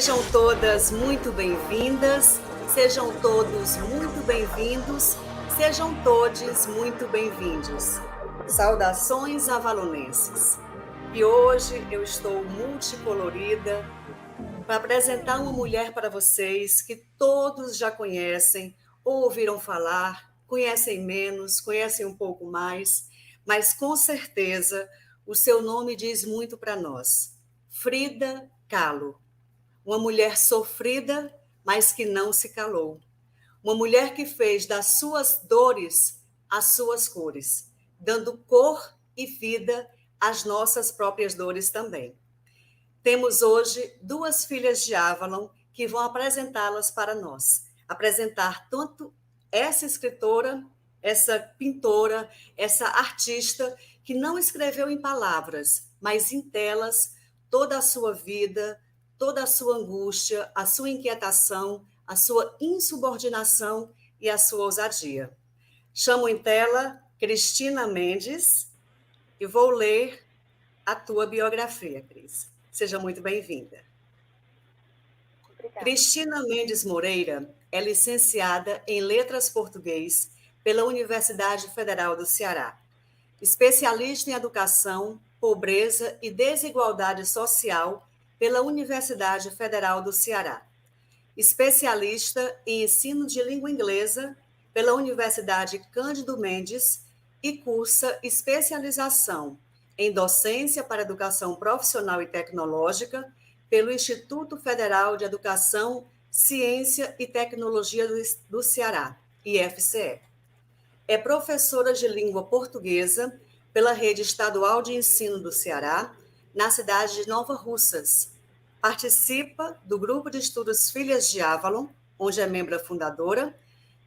Sejam todas muito bem-vindas, sejam todos muito bem-vindos, sejam todos muito bem-vindos. Saudações avalonenses. E hoje eu estou multicolorida para apresentar uma mulher para vocês que todos já conhecem, ou ouviram falar, conhecem menos, conhecem um pouco mais, mas com certeza o seu nome diz muito para nós. Frida Kahlo. Uma mulher sofrida, mas que não se calou. Uma mulher que fez das suas dores as suas cores, dando cor e vida às nossas próprias dores também. Temos hoje duas filhas de Avalon que vão apresentá-las para nós. Apresentar tanto essa escritora, essa pintora, essa artista que não escreveu em palavras, mas em telas toda a sua vida, toda a sua angústia, a sua inquietação, a sua insubordinação e a sua ousadia. Chamo em tela Cristina Mendes e vou ler a tua biografia, Cris. Seja muito bem-vinda. Cristina Mendes Moreira é licenciada em Letras Português pela Universidade Federal do Ceará, especialista em Educação, Pobreza e Desigualdade Social pela Universidade Federal do Ceará, especialista em Ensino de Língua Inglesa pela Universidade Cândido Mendes e cursa especialização em Docência para Educação Profissional e Tecnológica pelo Instituto Federal de Educação, Ciência e Tecnologia do Ceará, IFCE. É professora de língua portuguesa pela Rede Estadual de Ensino do Ceará, na cidade de Nova Russas. Participa do Grupo de Estudos Filhas de Avalon, onde é membro fundadora,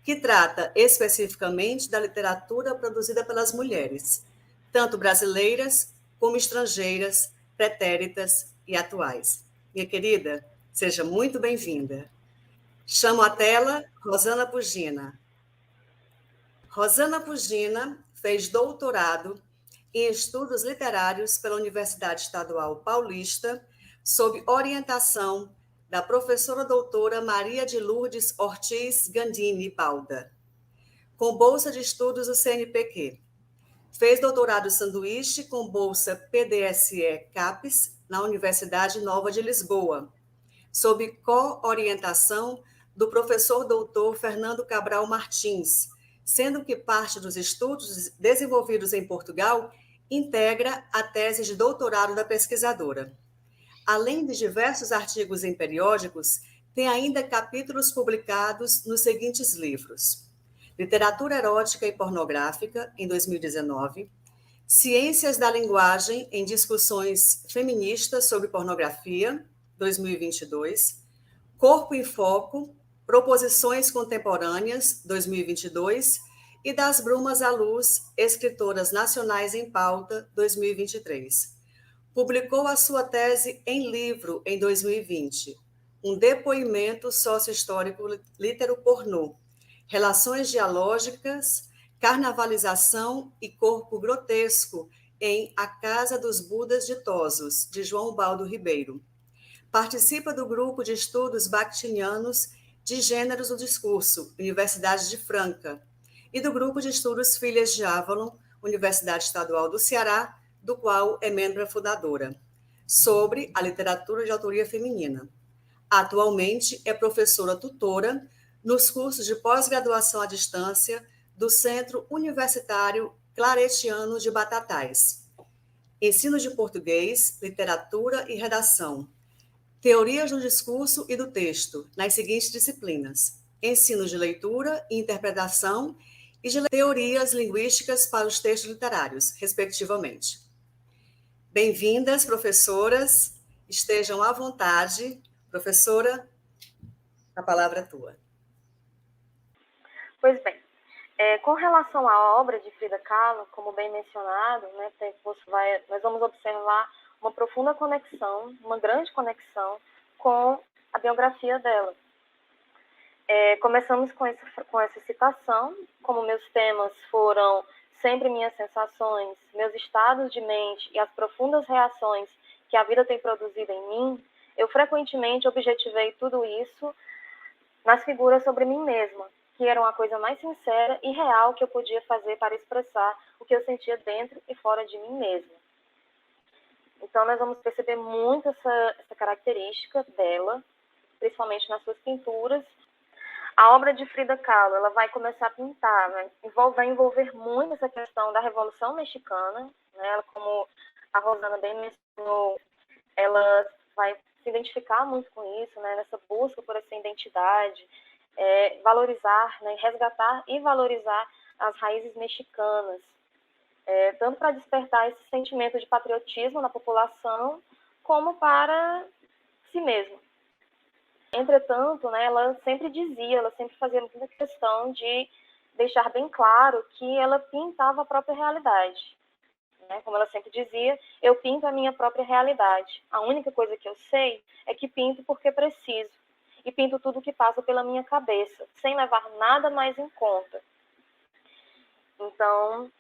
que trata especificamente da literatura produzida pelas mulheres, tanto brasileiras como estrangeiras, pretéritas e atuais. Minha querida, seja muito bem-vinda. Chamo à tela Rosana Pugina. Rosana Pugina fez doutorado em Estudos Literários pela Universidade Estadual Paulista, sob orientação da professora doutora Maria de Lourdes Ortiz Gandini Balda, com bolsa de estudos do CNPq. Fez doutorado sanduíche com bolsa PDSE-CAPES na Universidade Nova de Lisboa, sob co-orientação do professor doutor Fernando Cabral Martins, sendo que parte dos estudos desenvolvidos em Portugal integra a tese de doutorado da pesquisadora. Além de diversos artigos em periódicos, tem ainda capítulos publicados nos seguintes livros: Literatura Erótica e Pornográfica, em 2019, Ciências da Linguagem em Discussões Feministas sobre Pornografia, 2022, Corpo em Foco, Proposições Contemporâneas, 2022, e Das Brumas à Luz, Escritoras Nacionais em Pauta, 2023. Publicou a sua tese em livro em 2020, Um Depoimento Sócio-Histórico Litero-Pornô, Relações Dialógicas, Carnavalização e Corpo Grotesco em A Casa dos Budas Ditosos, de João Baldo Ribeiro. Participa do Grupo de Estudos Bakhtinianos de Gêneros do Discurso, Universidade de Franca, e do Grupo de Estudos Filhas de Avalon, Universidade Estadual do Ceará, do qual é membro fundadora, sobre a literatura de autoria feminina. Atualmente é professora tutora nos cursos de pós-graduação à distância do Centro Universitário Claretiano de Batatais. Ensino de português, literatura e redação. Teorias do discurso e do texto, nas seguintes disciplinas: ensino de leitura e interpretação e de teorias linguísticas para os textos literários, respectivamente. Bem-vindas, professoras, estejam à vontade. Professora, a palavra é tua. Pois bem, com relação à obra de Frida Kahlo, como bem mencionado, né, nós vamos observar uma profunda conexão, uma grande conexão com a biografia dela. Começamos com essa citação, como meus temas foram sempre minhas sensações, meus estados de mente e as profundas reações que a vida tem produzido em mim, eu frequentemente objetivei tudo isso nas figuras sobre mim mesma, que eram a coisa mais sincera e real que eu podia fazer para expressar o que eu sentia dentro e fora de mim mesma. Então, nós vamos perceber muito essa característica dela, principalmente nas suas pinturas. A obra de Frida Kahlo, ela vai começar a pintar, vai envolver muito essa questão da Revolução Mexicana, né? Ela, como a Rosana bem mencionou, ela vai se identificar muito com isso, né? Nessa busca por essa identidade, valorizar, né? Resgatar e valorizar as raízes mexicanas, tanto para despertar esse sentimento de patriotismo na população, como para si mesma. Entretanto, né, ela sempre fazia muita questão de deixar bem claro que ela pintava a própria realidade. Né? Como ela sempre dizia, eu pinto a minha própria realidade. A única coisa que eu sei é que pinto porque preciso. E pinto tudo que passa pela minha cabeça, sem levar nada mais em conta. Então,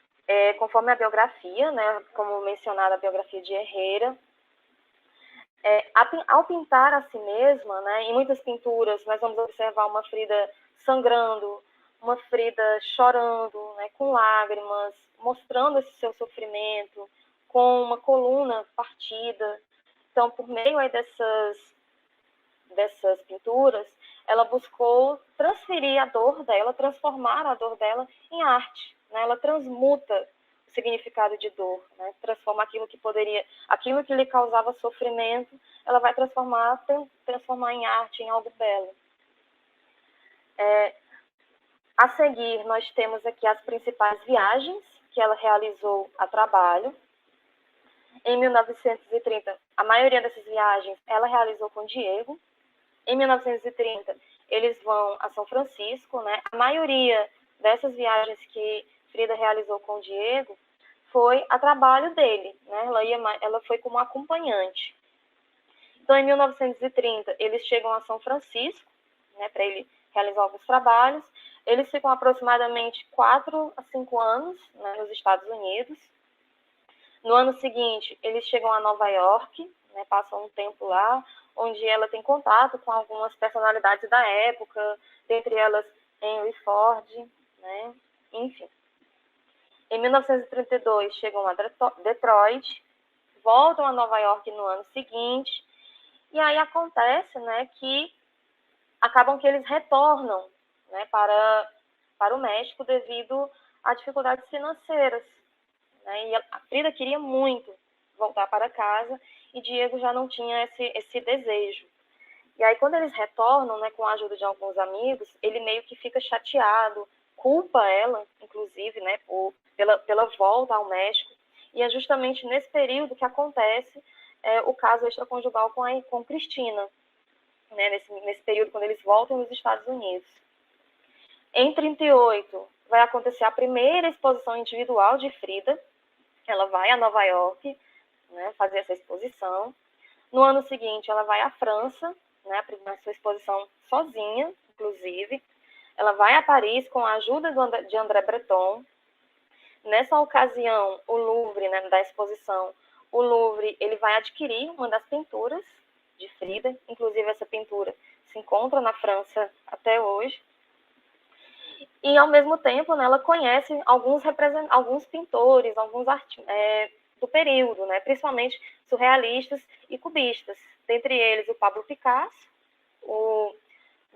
conforme a biografia, né, como mencionada a biografia de Herrera, ao pintar a si mesma, né, em muitas pinturas nós vamos observar uma Frida sangrando, uma Frida chorando, né, com lágrimas, mostrando esse seu sofrimento, com uma coluna partida. Então, por meio aí dessas pinturas, ela buscou transferir a dor dela, transformar a dor dela em arte. Né? Ela transmuta o significado de dor, né? Transforma aquilo que lhe causava sofrimento, ela vai transformar em arte, em algo belo. A seguir, nós temos aqui as principais viagens que ela realizou a trabalho. Em 1930, a maioria dessas viagens ela realizou com Diego. Em 1930, eles vão a São Francisco, né? A maioria dessas viagens que Frida realizou com o Diego foi a trabalho dele, né? Ela foi como acompanhante. Então, em 1930, eles chegam a São Francisco, né, para ele realizar alguns trabalhos. Eles ficam aproximadamente 4 a 5 anos, né, nos Estados Unidos. No ano seguinte, eles chegam a Nova York, né, passam um tempo lá, onde ela tem contato com algumas personalidades da época, dentre elas Henry Ford, né, enfim. Em 1932, chegam a Detroit, voltam a Nova York no ano seguinte, e aí acontece, né, que acabam que eles retornam, né, para o México devido a dificuldades financeiras. Né, e a Frida queria muito voltar para casa e Diego já não tinha esse desejo. E aí, quando eles retornam, né, com a ajuda de alguns amigos, ele meio que fica chateado, culpa ela, inclusive, né, pela volta ao México. E é justamente nesse período que acontece o caso extraconjugal com Cristina, né, nesse período, quando eles voltam nos Estados Unidos. Em 1938, vai acontecer a primeira exposição individual de Frida. Ela vai a Nova York, né, fazer essa exposição. No ano seguinte, ela vai à França, né, na sua exposição sozinha, inclusive. Ela vai a Paris com a ajuda de André Breton. Nessa ocasião, o Louvre, né, da exposição, o Louvre ele vai adquirir uma das pinturas de Frida, inclusive essa pintura se encontra na França até hoje. E, ao mesmo tempo, né, ela conhece alguns pintores, do período, né, principalmente surrealistas e cubistas, dentre eles o Pablo Picasso, o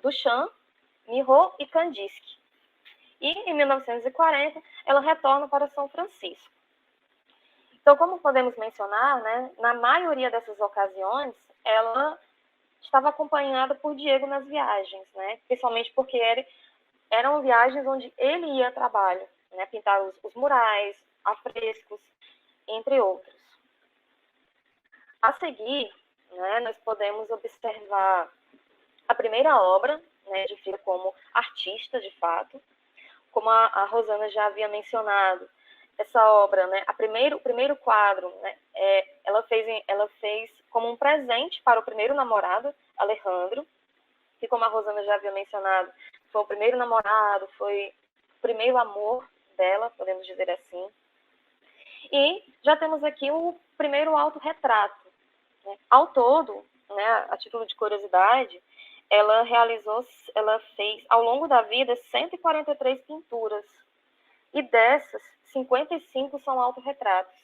Duchamp, Miro e Kandinsky. E, em 1940, ela retorna para São Francisco. Então, como podemos mencionar, né, na maioria dessas ocasiões, ela estava acompanhada por Diego nas viagens, né, principalmente porque eram viagens onde ele ia a trabalho, né, pintar os murais, afrescos, entre outros. A seguir, né, nós podemos observar a primeira obra, né, de Frida como artista, de fato, como a Rosana já havia mencionado. Essa obra, né, o primeiro quadro, né, ela fez como um presente para o primeiro namorado, Alejandro, que, como a Rosana já havia mencionado, foi o primeiro namorado, foi o primeiro amor dela, podemos dizer assim. E já temos aqui o primeiro autorretrato. Né? Ao todo, né, a título de curiosidade, ela fez, ao longo da vida, 143 pinturas. E dessas, 55 são autorretratos.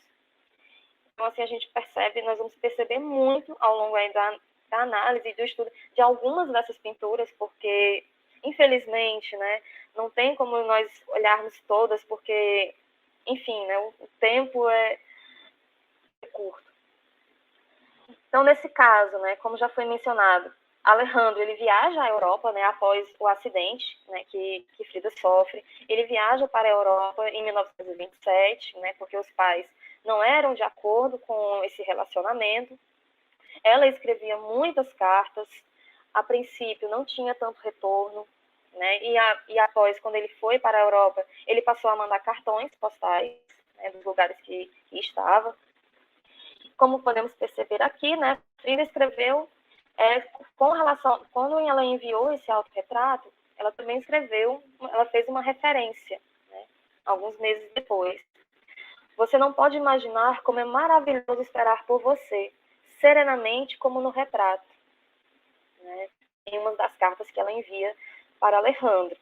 Então, assim, a gente percebe, nós vamos perceber muito ao longo aí da análise e do estudo de algumas dessas pinturas, porque, infelizmente, né, não tem como nós olharmos todas, porque, enfim, né, o tempo é curto. Então, nesse caso, né, como já foi mencionado, Alejandro, ele viaja à Europa, né, após o acidente, né, que Frida sofre. Ele viaja para a Europa em 1927, né, porque os pais não eram de acordo com esse relacionamento. Ela escrevia muitas cartas. A princípio, não tinha tanto retorno, né, e após, quando ele foi para a Europa, ele passou a mandar cartões postais, né, dos lugares que estava. Como podemos perceber aqui, né, Frida escreveu com relação, quando ela enviou esse autorretrato, ela também ela fez uma referência, né, alguns meses depois. Você não pode imaginar como é maravilhoso esperar por você, serenamente como no retrato, né, em uma das cartas que ela envia para Alejandro.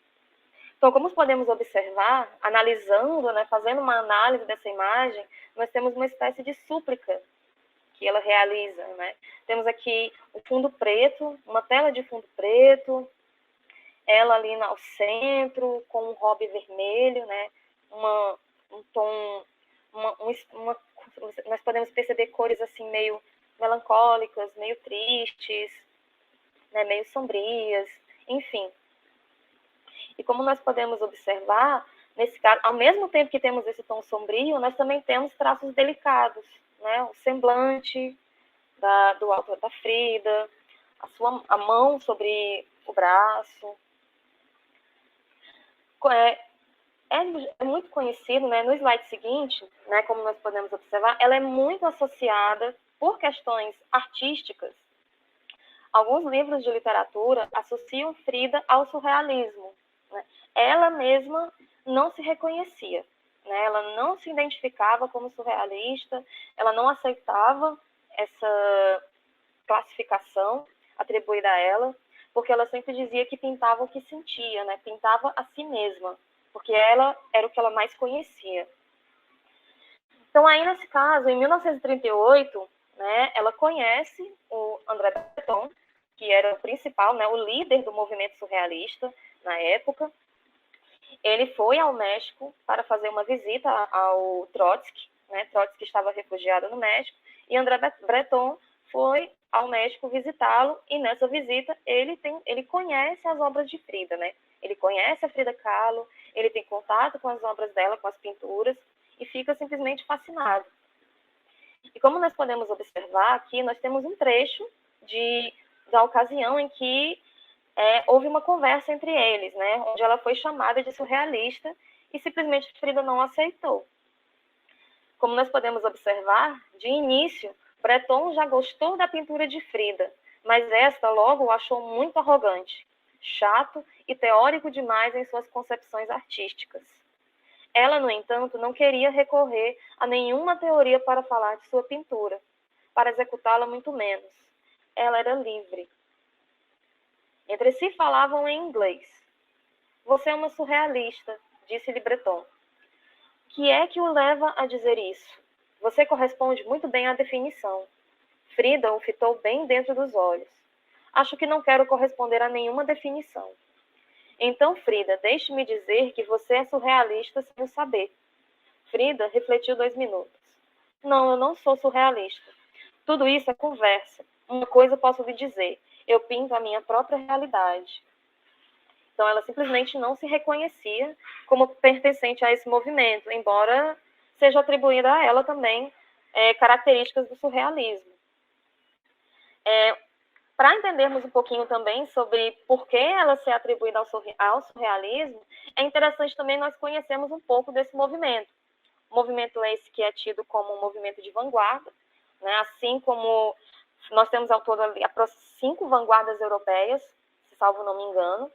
Então, como podemos observar, analisando, né, fazendo uma análise dessa imagem, nós temos uma espécie de súplica que ela realiza, né? Temos aqui o fundo preto, uma tela de fundo preto, ela ali ao centro, com um robe vermelho, né? Um tom, nós podemos perceber cores assim meio melancólicas, meio tristes, né? Meio sombrias, enfim. E como nós podemos observar, nesse caso, ao mesmo tempo que temos esse tom sombrio, nós também temos traços delicados, né? O semblante do autor da Frida, a mão sobre o braço. É muito conhecido, né? No slide seguinte, né, como nós podemos observar, ela é muito associada, por questões artísticas. Alguns livros de literatura associam Frida ao surrealismo. Né? Ela mesma não se reconhecia, né? Ela não se identificava como surrealista, ela não aceitava essa classificação atribuída a ela, porque ela sempre dizia que pintava o que sentia, né? Pintava a si mesma, porque ela era o que ela mais conhecia. Então, aí nesse caso, em 1938, né, ela conhece o André Breton, que era o principal, né, o líder do movimento surrealista na época. Ele foi ao México para fazer uma visita ao Trotsky, né? Trotsky estava refugiado no México, e André Breton foi ao México visitá-lo, e nessa visita ele conhece as obras de Frida, né? Ele conhece a Frida Kahlo, ele tem contato com as obras dela, com as pinturas, e fica simplesmente fascinado. E como nós podemos observar aqui, nós temos um trecho da ocasião em que houve uma conversa entre eles, né, onde ela foi chamada de surrealista e simplesmente Frida não aceitou. Como nós podemos observar, de início, Breton já gostou da pintura de Frida, mas esta logo o achou muito arrogante, chato e teórico demais em suas concepções artísticas. Ela, no entanto, não queria recorrer a nenhuma teoria para falar de sua pintura, para executá-la muito menos. Ela era livre. Entre si falavam em inglês. Você é uma surrealista, disse-lhe Breton. Que é que o leva a dizer isso? Você corresponde muito bem à definição. Frida o fitou bem dentro dos olhos. Acho que não quero corresponder a nenhuma definição. Então, Frida, deixe-me dizer que você é surrealista sem o saber. Frida refletiu 2 minutos. Não, eu não sou surrealista. Tudo isso é conversa. Uma coisa posso lhe dizer. Eu pinto a minha própria realidade. Então, ela simplesmente não se reconhecia como pertencente a esse movimento, embora seja atribuída a ela também características do surrealismo. Para entendermos um pouquinho também sobre por que ela se atribuída ao surrealismo, é interessante também nós conhecermos um pouco desse movimento. O movimento esse que é tido como um movimento de vanguarda, né? Assim como nós temos ao todo 5 vanguardas europeias, se salvo não me engano,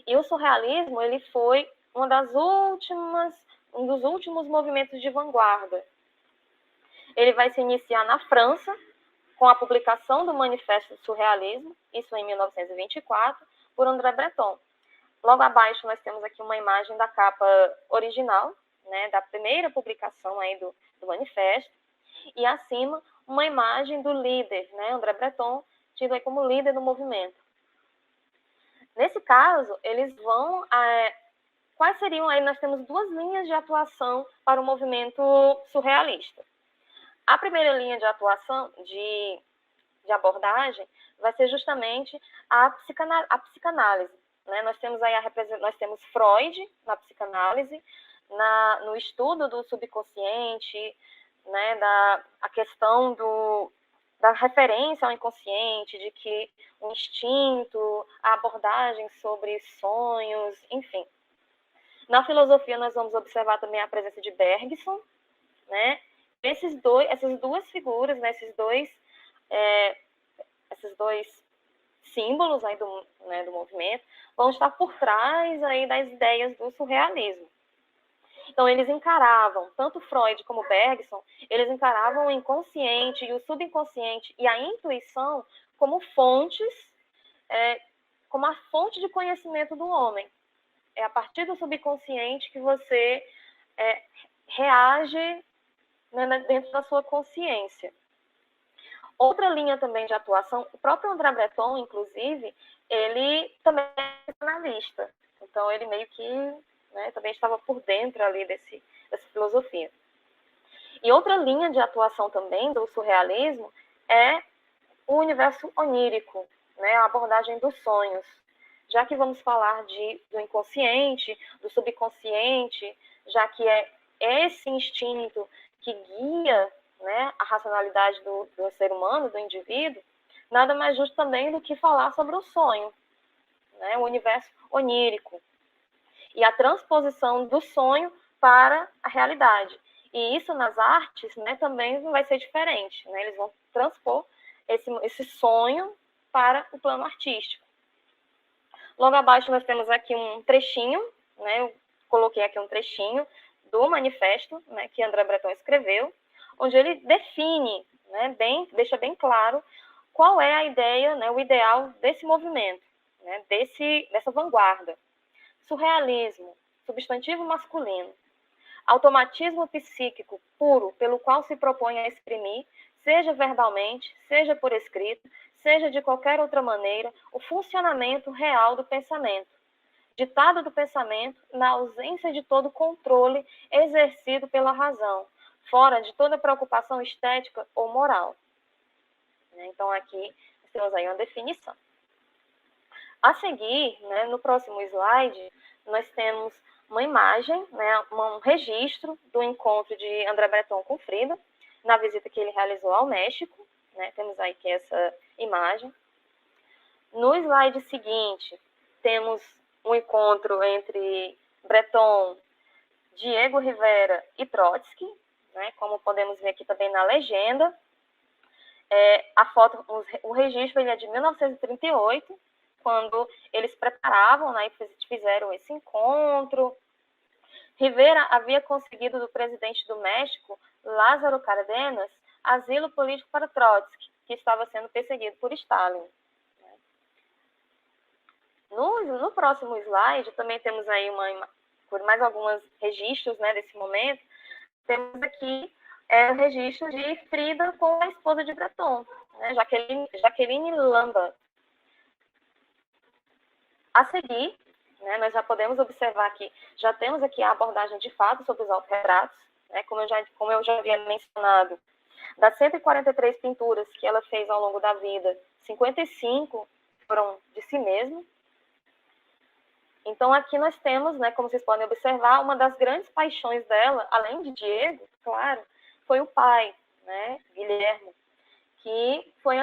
e o surrealismo ele foi um dos últimos movimentos de vanguarda. Ele vai se iniciar na França, com a publicação do Manifesto do Surrealismo, isso em 1924, por André Breton. Logo abaixo nós temos aqui uma imagem da capa original, né, da primeira publicação aí do manifesto, e acima uma imagem do líder, né, André Breton, tido aí como líder do movimento. Nesse caso, eles vão... quais seriam aí? Nós temos 2 linhas de atuação para o movimento surrealista. A primeira linha de atuação, de abordagem, vai ser justamente a psicanálise. Né? Nós temos aí nós temos Freud na psicanálise, no estudo do subconsciente, né? A questão da referência ao inconsciente, de que o instinto, a abordagem sobre sonhos, enfim. Na filosofia, nós vamos observar também a presença de Bergson, né? Essas 2 figuras, né? esses dois símbolos aí do movimento vão estar por trás aí das ideias do surrealismo. Então, eles encaravam, tanto Freud como Bergson, eles encaravam o inconsciente e o subconsciente e a intuição como fontes, como a fonte de conhecimento do homem. É a partir do subconsciente que você reage, né, dentro da sua consciência. Outra linha também de atuação, o próprio André Breton, inclusive, ele também é analista. Então, ele meio que, né, também estava por dentro ali dessa filosofia. E outra linha de atuação também do surrealismo é o universo onírico, né, a abordagem dos sonhos. Já que vamos falar do inconsciente, do subconsciente, já que é esse instinto que guia, né, a racionalidade do ser humano, do indivíduo, nada mais justo também do que falar sobre o sonho, né, o universo onírico, e a transposição do sonho para a realidade. E isso nas artes, né, também não vai ser diferente. Né, eles vão transpor esse sonho para o plano artístico. Logo abaixo nós temos aqui um trechinho, né, eu coloquei aqui um trechinho do manifesto, né, que André Breton escreveu, onde ele define, né, deixa bem claro qual é a ideia, né, o ideal desse movimento, né, dessa vanguarda. Surrealismo, substantivo masculino, automatismo psíquico puro pelo qual se propõe a exprimir, seja verbalmente, seja por escrito, seja de qualquer outra maneira, o funcionamento real do pensamento, ditado do pensamento na ausência de todo controle exercido pela razão, fora de toda preocupação estética ou moral. Então, aqui temos aí uma definição. A seguir, né, no próximo slide, nós temos uma imagem, né, um registro do encontro de André Breton com Frida, na visita que ele realizou ao México. Né, temos aí aqui essa imagem. No slide seguinte, temos um encontro entre Breton, Diego Rivera e Trotsky, né, como podemos ver aqui também na legenda. A foto, o registro ele é de 1938, quando eles preparavam, né, e fizeram esse encontro. Rivera havia conseguido do presidente do México, Lázaro Cárdenas, asilo político para Trotsky, que estava sendo perseguido por Stalin. No próximo slide, também temos aí mais alguns registros, né, desse momento. Temos aqui o registro de Frida com a esposa de Breton, né, Jaqueline Lambert. A seguir, né, nós já podemos observar que já temos aqui a abordagem de fato sobre os autorretratos, né, como eu já havia mencionado, das 143 pinturas que ela fez ao longo da vida, 55 foram de si mesma. Então, aqui nós temos, né, como vocês podem observar, uma das grandes paixões dela, além de Diego, claro, foi o pai, né, Guilherme, que foi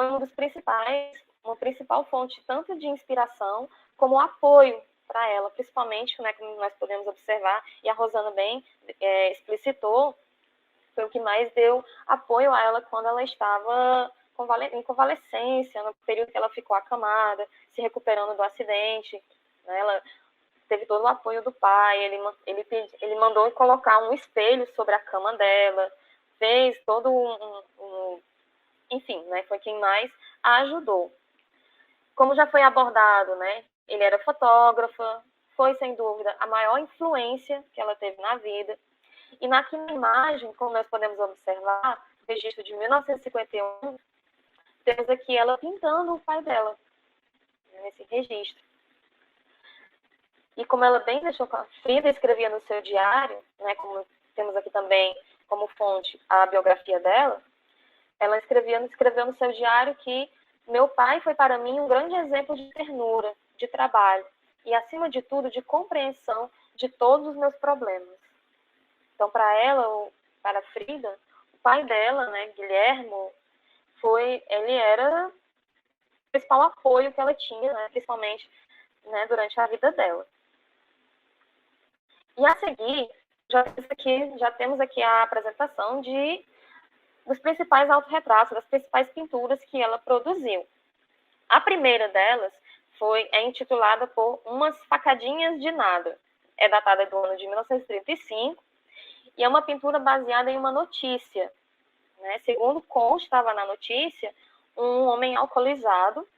um dos uma principal fonte tanto de inspiração como apoio para ela, principalmente, né, como nós podemos observar, e a Rosana bem explicitou, foi o que mais deu apoio a ela quando ela estava em convalescência, no período que ela ficou acamada, se recuperando do acidente, né, ela teve todo o apoio do pai, ele mandou colocar um espelho sobre a cama dela, fez todo enfim, né, foi quem mais a ajudou. Como já foi abordado, né, ele era fotógrafa, foi sem dúvida a maior influência que ela teve na vida. E naquela imagem, como nós podemos observar, registro de 1951, temos aqui ela pintando o pai dela, nesse registro. E como ela bem deixou, Frida escrevia no seu diário, né, como temos aqui também como fonte a biografia dela, ela escreveu no seu diário que meu pai foi para mim um grande exemplo de ternura, de trabalho e, acima de tudo, de compreensão de todos os meus problemas. Então, para ela, para Frida, o pai dela, né, Guilhermo, ele era o principal apoio que ela tinha, né, principalmente, né, durante a vida dela. E a seguir, já temos aqui a apresentação dos principais autorretratos, das principais pinturas que ela produziu. A primeira delas é intitulada por Umas Facadinhas de Nada. É datada do ano de 1935 e é uma pintura baseada em uma notícia. Né? Segundo constava na notícia, um homem alcoolizado,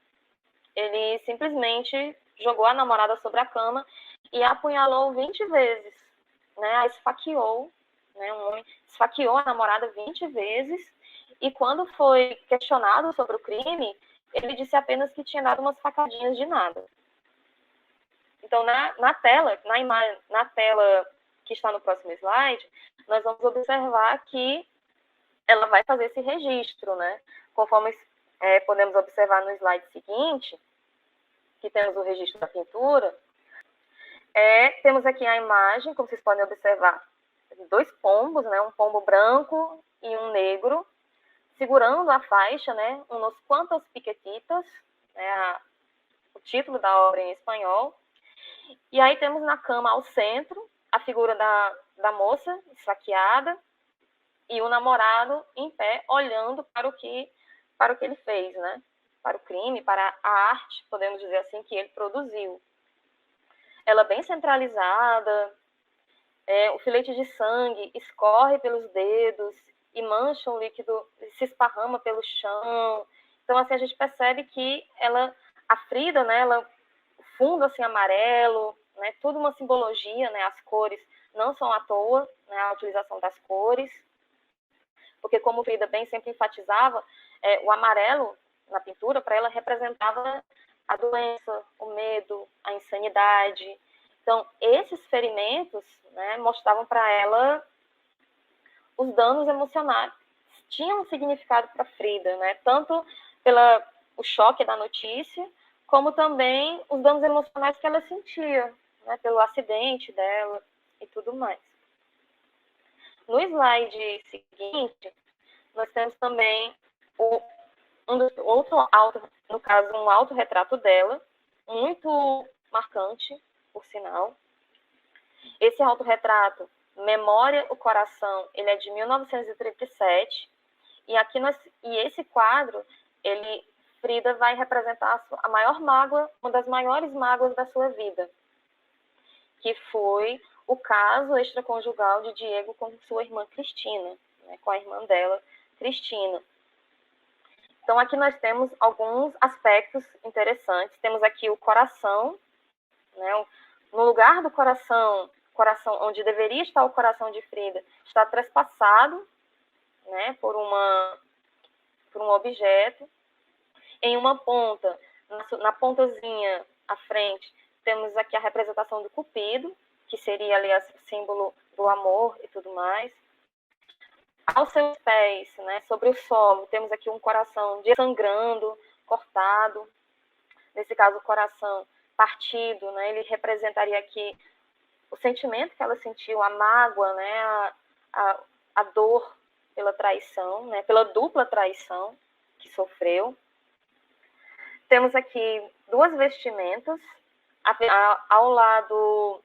ele simplesmente jogou a namorada sobre a cama e a apunhalou 20 vezes. Né? A esfaqueou, né? Um homem esfaqueou a namorada 20 vezes e quando foi questionado sobre o crime, ele disse apenas que tinha dado umas facadinhas de nada. Então, na tela que está no próximo slide, nós vamos observar que ela vai fazer esse registro, né? Conforme podemos observar no slide seguinte, que temos o registro da pintura, temos aqui a imagem, como vocês podem observar, 2 pombos, né? Um pombo branco e um negro, segurando a faixa, né? Unos quantos piquetitas, né? O título da obra em espanhol. E aí temos na cama ao centro a figura da moça esfaqueada e o namorado em pé olhando para o que ele fez, né? Para o crime, para a arte, podemos dizer assim, que ele produziu. Ela bem centralizada, o filete de sangue escorre pelos dedos e mancha o líquido, se esparrama pelo chão. Então, assim, a gente percebe que a Frida, né, o fundo assim amarelo, né, tudo uma simbologia, né, as cores não são à toa, né, a utilização das cores, porque como Frida bem sempre enfatizava, o amarelo na pintura para ela representava a doença, o medo, a insanidade. Então, esses ferimentos, né, mostravam para ela os danos emocionais. Tinham um significado para Frida, né, tanto o choque da notícia, como também os danos emocionais que ela sentia, né, pelo acidente dela e tudo mais. No slide seguinte, nós temos também um autorretrato dela, muito marcante, por sinal. Esse autorretrato, Memória, o Coração, ele é de 1937, e esse quadro, Frida vai representar a maior mágoa, uma das maiores mágoas da sua vida, que foi o caso extraconjugal de Diego com sua irmã Cristina, né, com a irmã dela, Cristina. Então, aqui nós temos alguns aspectos interessantes. Temos aqui o coração, né, no lugar do coração onde deveria estar o coração de Frida, está trespassado, né, por um objeto. Em uma ponta, na pontazinha à frente, temos aqui a representação do Cupido, que seria, aliás, o símbolo do amor e tudo mais. Aos seus pés, né, sobre o solo, temos aqui um coração sangrando, cortado. Nesse caso, o coração partido, né? Ele representaria aqui o sentimento que ela sentiu, a mágoa, né? A dor pela traição, né? Pela dupla traição que sofreu. Temos aqui duas vestimentas ao lado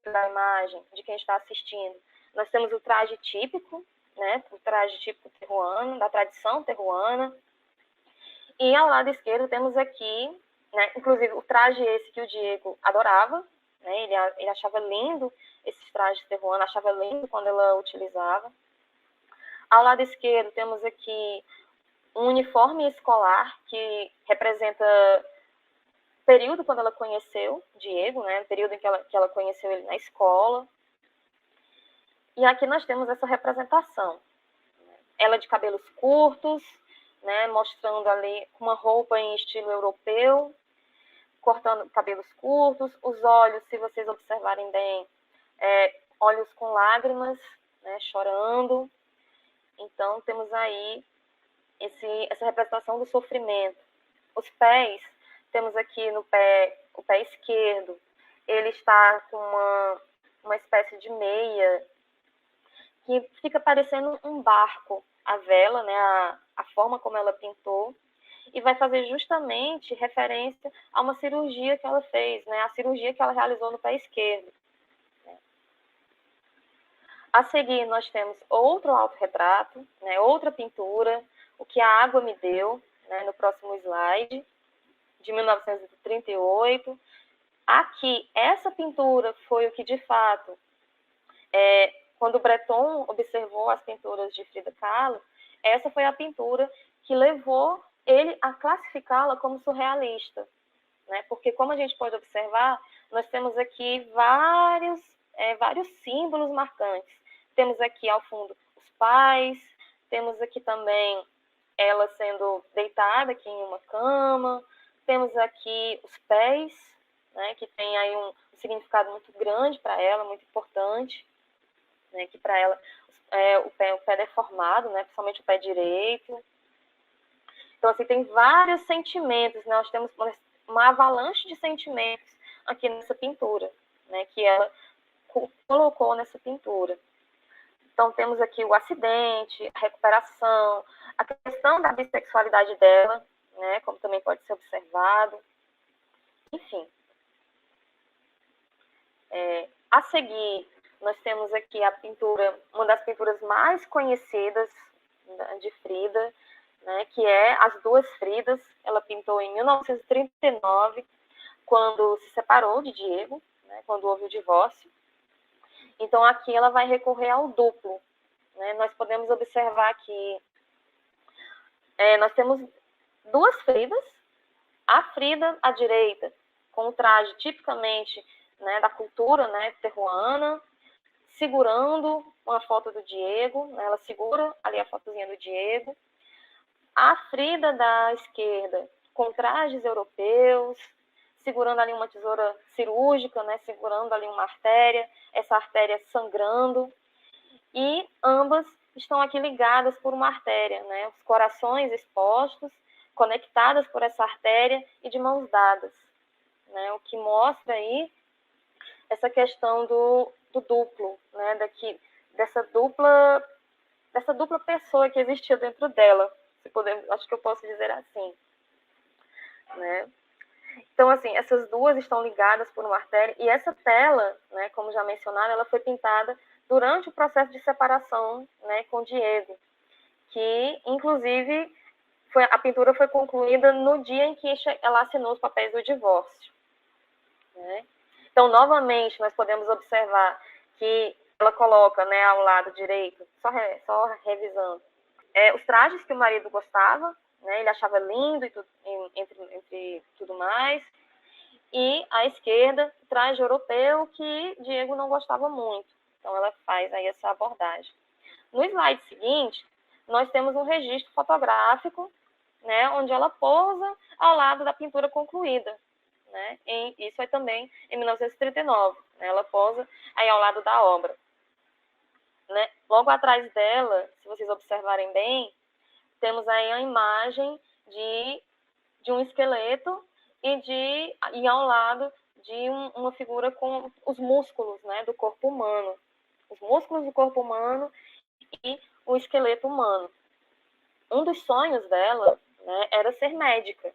da imagem de quem está assistindo. Nós temos o traje típico, né? O traje típico terruano, da tradição terruana. E ao lado esquerdo temos aqui, né? Inclusive o traje esse que o Diego adorava, né? Ele achava lindo esses trajes terruanos, achava lindo quando ela utilizava. Ao lado esquerdo temos aqui um uniforme escolar que representa o período quando ela conheceu Diego, né? O período em que ela conheceu ele na escola. E aqui nós temos essa representação. Ela de cabelos curtos, né? Mostrando ali uma roupa em estilo europeu, cortando cabelos curtos, os olhos, se vocês observarem bem, olhos com lágrimas, né? Chorando. Então temos aí essa representação do sofrimento. Os pés, temos aqui no pé, o pé esquerdo, ele está com uma espécie de meia que fica parecendo um barco, a vela, né, a forma como ela pintou, e vai fazer justamente referência a uma cirurgia que ela fez, né, a cirurgia que ela realizou no pé esquerdo. A seguir, nós temos outro autorretrato, né, outra pintura, O que a Água Me Deu, né, no próximo slide, de 1938. Aqui, essa pintura foi o que, de fato, quando Breton observou as pinturas de Frida Kahlo, essa foi a pintura que levou ele a classificá-la como surrealista, né? Porque, como a gente pode observar, nós temos aqui vários símbolos marcantes. Temos aqui, ao fundo, os pais, temos aqui também ela sendo deitada aqui em uma cama, temos aqui os pés, né, que tem aí um significado muito grande para ela, muito importante, né, que para ela o pé deformado, né, principalmente o pé direito. Então, assim, tem vários sentimentos, né? Nós temos uma avalanche de sentimentos aqui nessa pintura, né, que ela colocou nessa pintura. Então, temos aqui o acidente, a recuperação, a questão da bissexualidade dela, né, como também pode ser observado. Enfim. A seguir, nós temos aqui a pintura, uma das pinturas mais conhecidas de Frida, né, que é As Duas Fridas. Ela pintou em 1939, quando se separou de Diego, né, quando houve o divórcio. Então, aqui ela vai recorrer ao duplo, né? Nós podemos observar que nós temos duas Fridas, a Frida à direita, com o traje tipicamente, né, da cultura, né, terruana, segurando uma foto do Diego, né, ela segura ali a fotozinha do Diego. A Frida da esquerda, com trajes europeus, segurando ali uma tesoura cirúrgica, né, segurando ali uma artéria, essa artéria sangrando, e ambas estão aqui ligadas por uma artéria, né, os corações expostos, conectadas por essa artéria e de mãos dadas, né, o que mostra aí essa questão do duplo, né, dessa dupla pessoa que existia dentro dela, se podemos, acho que eu posso dizer assim, né. Então, assim, essas duas estão ligadas por uma artéria, e essa tela, né, como já mencionado, ela foi pintada durante o processo de separação, né, com Diego, que, inclusive, a pintura foi concluída no dia em que ela assinou os papéis do divórcio, né. Então, novamente, nós podemos observar que ela coloca, né, ao lado direito, só revisando, os trajes que o marido gostava, né, ele achava lindo e tudo, entre tudo mais, e à esquerda, o traje europeu que Diego não gostava muito. Então, ela faz aí essa abordagem. No slide seguinte, nós temos um registro fotográfico, né, onde ela posa ao lado da pintura concluída, né? Isso é também em 1939, né? Ela posa aí ao lado da obra, né? Logo atrás dela, se vocês observarem bem, temos aí a imagem de um esqueleto e ao lado de uma figura com os músculos, né, do corpo humano. Os músculos do corpo humano e o esqueleto humano. Um dos sonhos dela, né, era ser médica,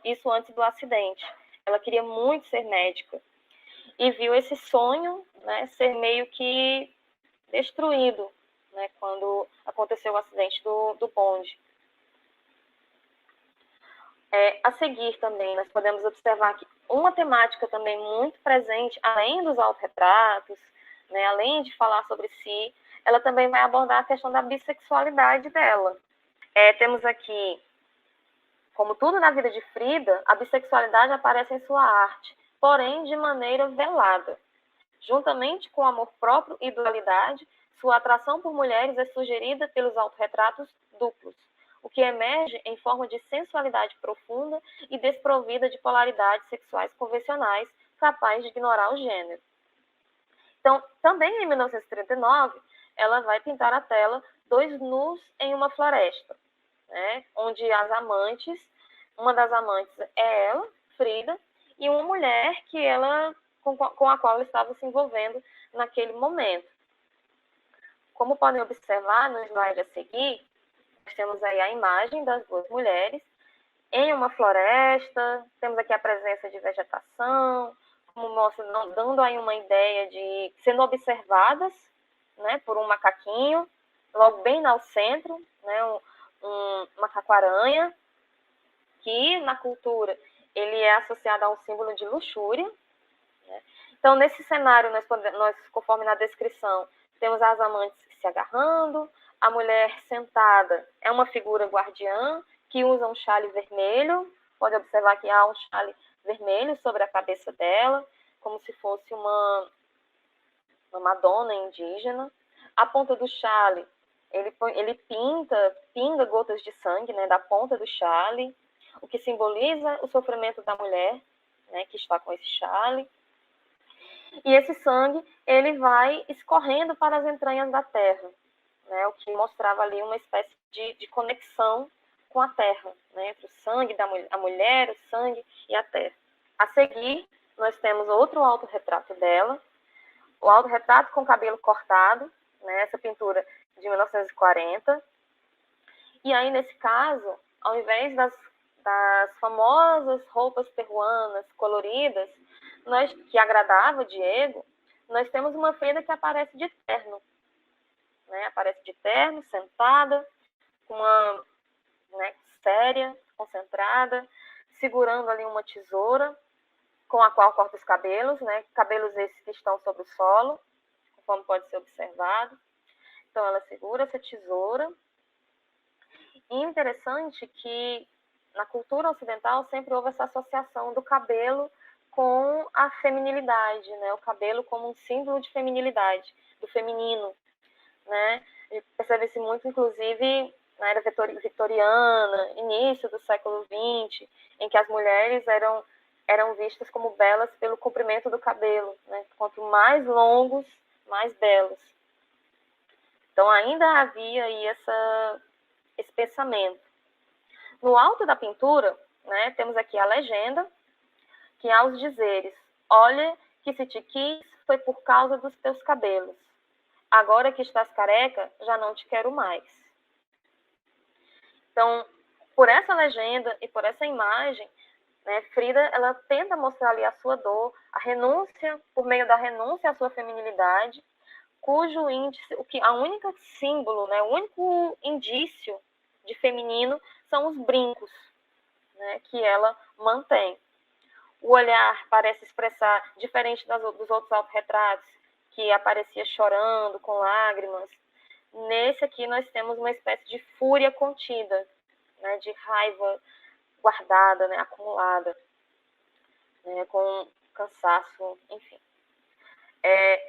isso antes do acidente. Ela queria muito ser médica e viu esse sonho, né, ser meio que destruído, né, quando aconteceu o acidente do bonde. A seguir também, nós podemos observar que uma temática também muito presente, além dos autorretratos, né, além de falar sobre si, ela também vai abordar a questão da bissexualidade dela. Temos aqui, como tudo na vida de Frida, a bissexualidade aparece em sua arte, porém de maneira velada. Juntamente com o amor próprio e dualidade, sua atração por mulheres é sugerida pelos autorretratos duplos, o que emerge em forma de sensualidade profunda e desprovida de polaridades sexuais convencionais, capaz de ignorar o gênero. Então, também em 1939, ela vai pintar a tela Dois Nus em uma Floresta, né, onde as amantes, uma das amantes é ela, Frida, e uma mulher que ela, com a qual ela estava se envolvendo naquele momento. Como podem observar no slide a seguir, nós temos aí a imagem das duas mulheres em uma floresta, temos aqui a presença de vegetação, como mostra, dando aí uma ideia de sendo observadas, né, por um macaquinho, logo bem ao centro, né, um macaco-aranha, que na cultura ele é associado a um símbolo de luxúria, né? Então, nesse cenário, nós, conforme na descrição, temos as amantes se agarrando, a mulher sentada é uma figura guardiã que usa um chale vermelho, pode observar que há um chale vermelho sobre a cabeça dela, como se fosse uma Madonna indígena. A ponta do chale, ele pinga gotas de sangue, né, da ponta do chale, o que simboliza o sofrimento da mulher, né, que está com esse chale. E esse sangue, ele vai escorrendo para as entranhas da terra, né, o que mostrava ali uma espécie de conexão com a terra, né, entre o sangue a mulher, o sangue e a terra. A seguir, nós temos outro autorretrato dela, o autorretrato com cabelo cortado, né, essa pintura de 1940. E aí, nesse caso, ao invés das famosas roupas peruanas coloridas, que agradava o Diego, nós temos uma Frida que aparece de terno. Né, aparece de terno, sentada, com uma, né, séria, concentrada, segurando ali uma tesoura, com a qual corta os cabelos, né, cabelos esses que estão sobre o solo, conforme pode ser observado. Então, ela segura essa tesoura. E interessante que na cultura ocidental sempre houve essa associação do cabelo com a feminilidade, né? O cabelo como um símbolo de feminilidade, do feminino, né? E percebe-se muito, inclusive, na era vitoriana, início do século XX, em que as mulheres eram vistas como belas pelo comprimento do cabelo, né? Quanto mais longos, mais belos. Então, ainda havia aí esse pensamento. No alto da pintura, né, temos aqui a legenda, que há os dizeres: olha que se te quis foi por causa dos teus cabelos. Agora que estás careca, já não te quero mais. Então, por essa legenda e por essa imagem, né, Frida, ela tenta mostrar ali a sua dor, a renúncia, por meio da renúncia à sua feminilidade, cujo índice, a única símbolo, né, o único indício de feminino são os brincos, né, que ela mantém. O olhar parece expressar, diferente dos outros autorretratos, que aparecia chorando, com lágrimas. Nesse aqui nós temos uma espécie de fúria contida, né, de raiva guardada, né, acumulada, né, com cansaço, enfim.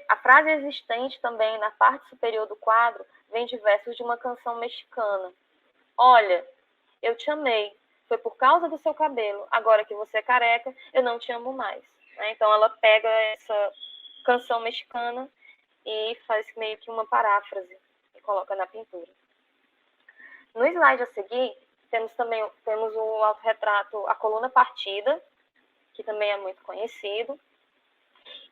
A frase existente também na parte superior do quadro vem de versos de uma canção mexicana. Olha, eu te amei, foi por causa do seu cabelo, agora que você é careca, eu não te amo mais. Né? Então ela pega essa canção mexicana e faz meio que uma paráfrase e coloca na pintura. No slide a seguir, temos o autorretrato A Coluna Partida, que também é muito conhecido.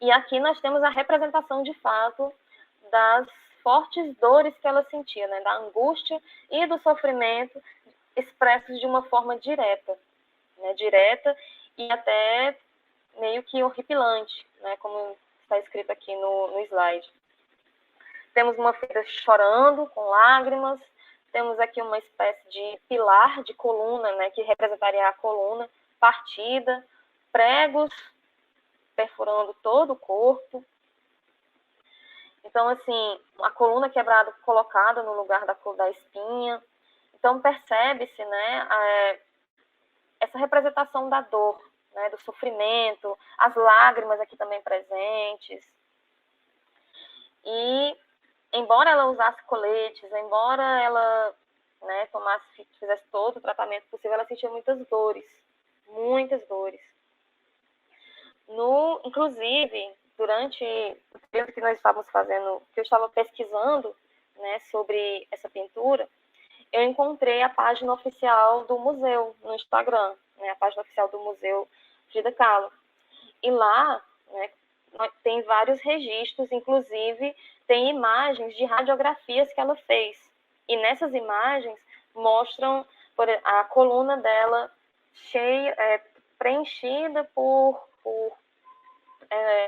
E aqui nós temos a representação, de fato, das fortes dores que ela sentia, né? Da angústia e do sofrimento expressos de uma forma direta, né? Direta e até meio que horripilante, né? Como está escrito aqui no slide. Temos uma filha chorando, com lágrimas. Temos aqui uma espécie de pilar de coluna, né? Que representaria a coluna partida, pregos perfurando todo o corpo. Então, assim, a coluna quebrada colocada no lugar da espinha. Então, percebe-se, né, essa representação da dor, né, do sofrimento, as lágrimas aqui também presentes. E, embora ela usasse coletes, embora ela, né, fizesse todo o tratamento possível, ela sentia muitas dores. Muitas dores. Inclusive, durante o período que nós estávamos fazendo, que eu estava pesquisando, né, sobre essa pintura, eu encontrei a página oficial do museu no Instagram, né, a página oficial do Museu Frida Kahlo. E lá, né, tem vários registros, inclusive tem imagens de radiografias que ela fez. E nessas imagens mostram a coluna dela cheia, preenchida por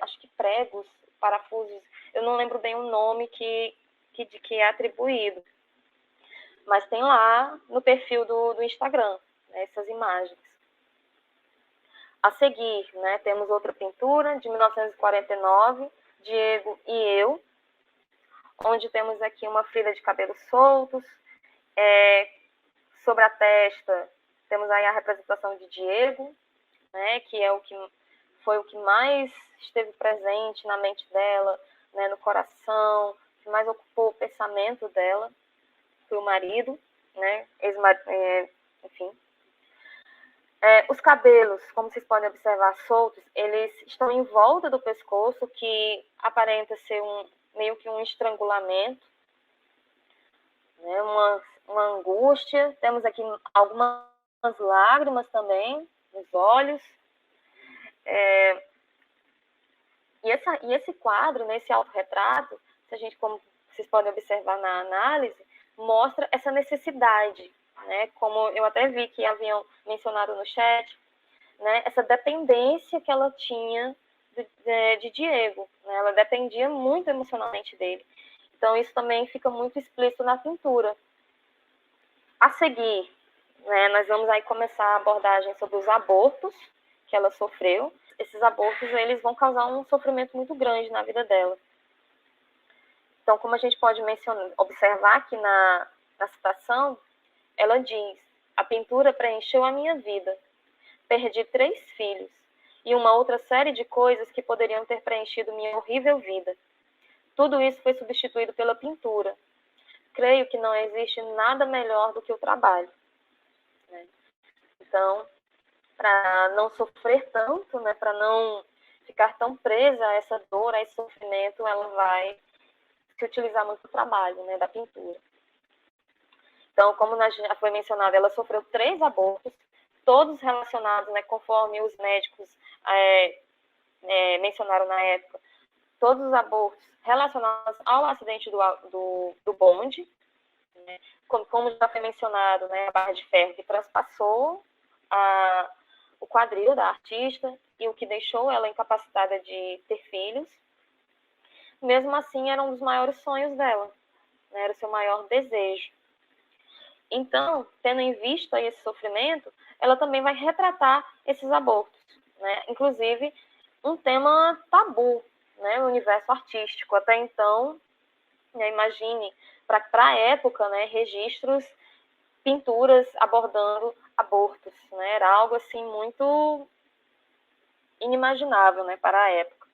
acho que pregos, parafusos, eu não lembro bem o nome que é atribuído. Mas tem lá no perfil do Instagram, né, essas imagens. A seguir, né, temos outra pintura de 1949, Diego e Eu, onde temos aqui uma filha de cabelos soltos. Sobre a testa, temos aí a representação de Diego, né, que é foi o que mais esteve presente na mente dela, né, no coração, que mais ocupou o pensamento dela, foi o marido, né, enfim. Os cabelos, como vocês podem observar, soltos, eles estão em volta do pescoço, que aparenta ser meio que um estrangulamento, né, uma angústia. Temos aqui algumas lágrimas também nos olhos. E esse quadro, né, esse autorretrato, se a gente, como vocês podem observar na análise, mostra essa necessidade, né, como eu até vi que haviam mencionado no chat, né, essa dependência que ela tinha de Diego, né, ela dependia muito emocionalmente dele. Então, isso também fica muito explícito na pintura. A seguir, né, nós vamos aí começar a abordagem sobre os abortos que ela sofreu. Esses abortos, eles vão causar um sofrimento muito grande na vida dela. Então, como a gente pode observar aqui na citação, ela diz: a pintura preencheu a minha vida. Perdi 3 filhos e uma outra série de coisas que poderiam ter preenchido minha horrível vida. Tudo isso foi substituído pela pintura. Creio que não existe nada melhor do que o trabalho. Né? Então, para não sofrer tanto, né, para não ficar tão presa a essa dor, a esse sofrimento, ela vai se utilizar muito do trabalho, né, da pintura. Então, como já foi mencionado, ela sofreu 3 abortos, todos relacionados, né, conforme os médicos mencionaram na época, todos os abortos relacionados ao acidente do bonde, né, como já foi mencionado, né, a barra de ferro que transpassou o quadril da artista e o que deixou ela incapacitada de ter filhos. Mesmo assim, era um dos maiores sonhos dela, né, era o seu maior desejo. Então, tendo em vista esse sofrimento, ela também vai retratar esses abortos, né? Inclusive, um tema tabu, né, no universo artístico. Até então, né, imagine, para a época, né, registros, pinturas abordando abortos, né? Era algo assim muito inimaginável, né, para a época.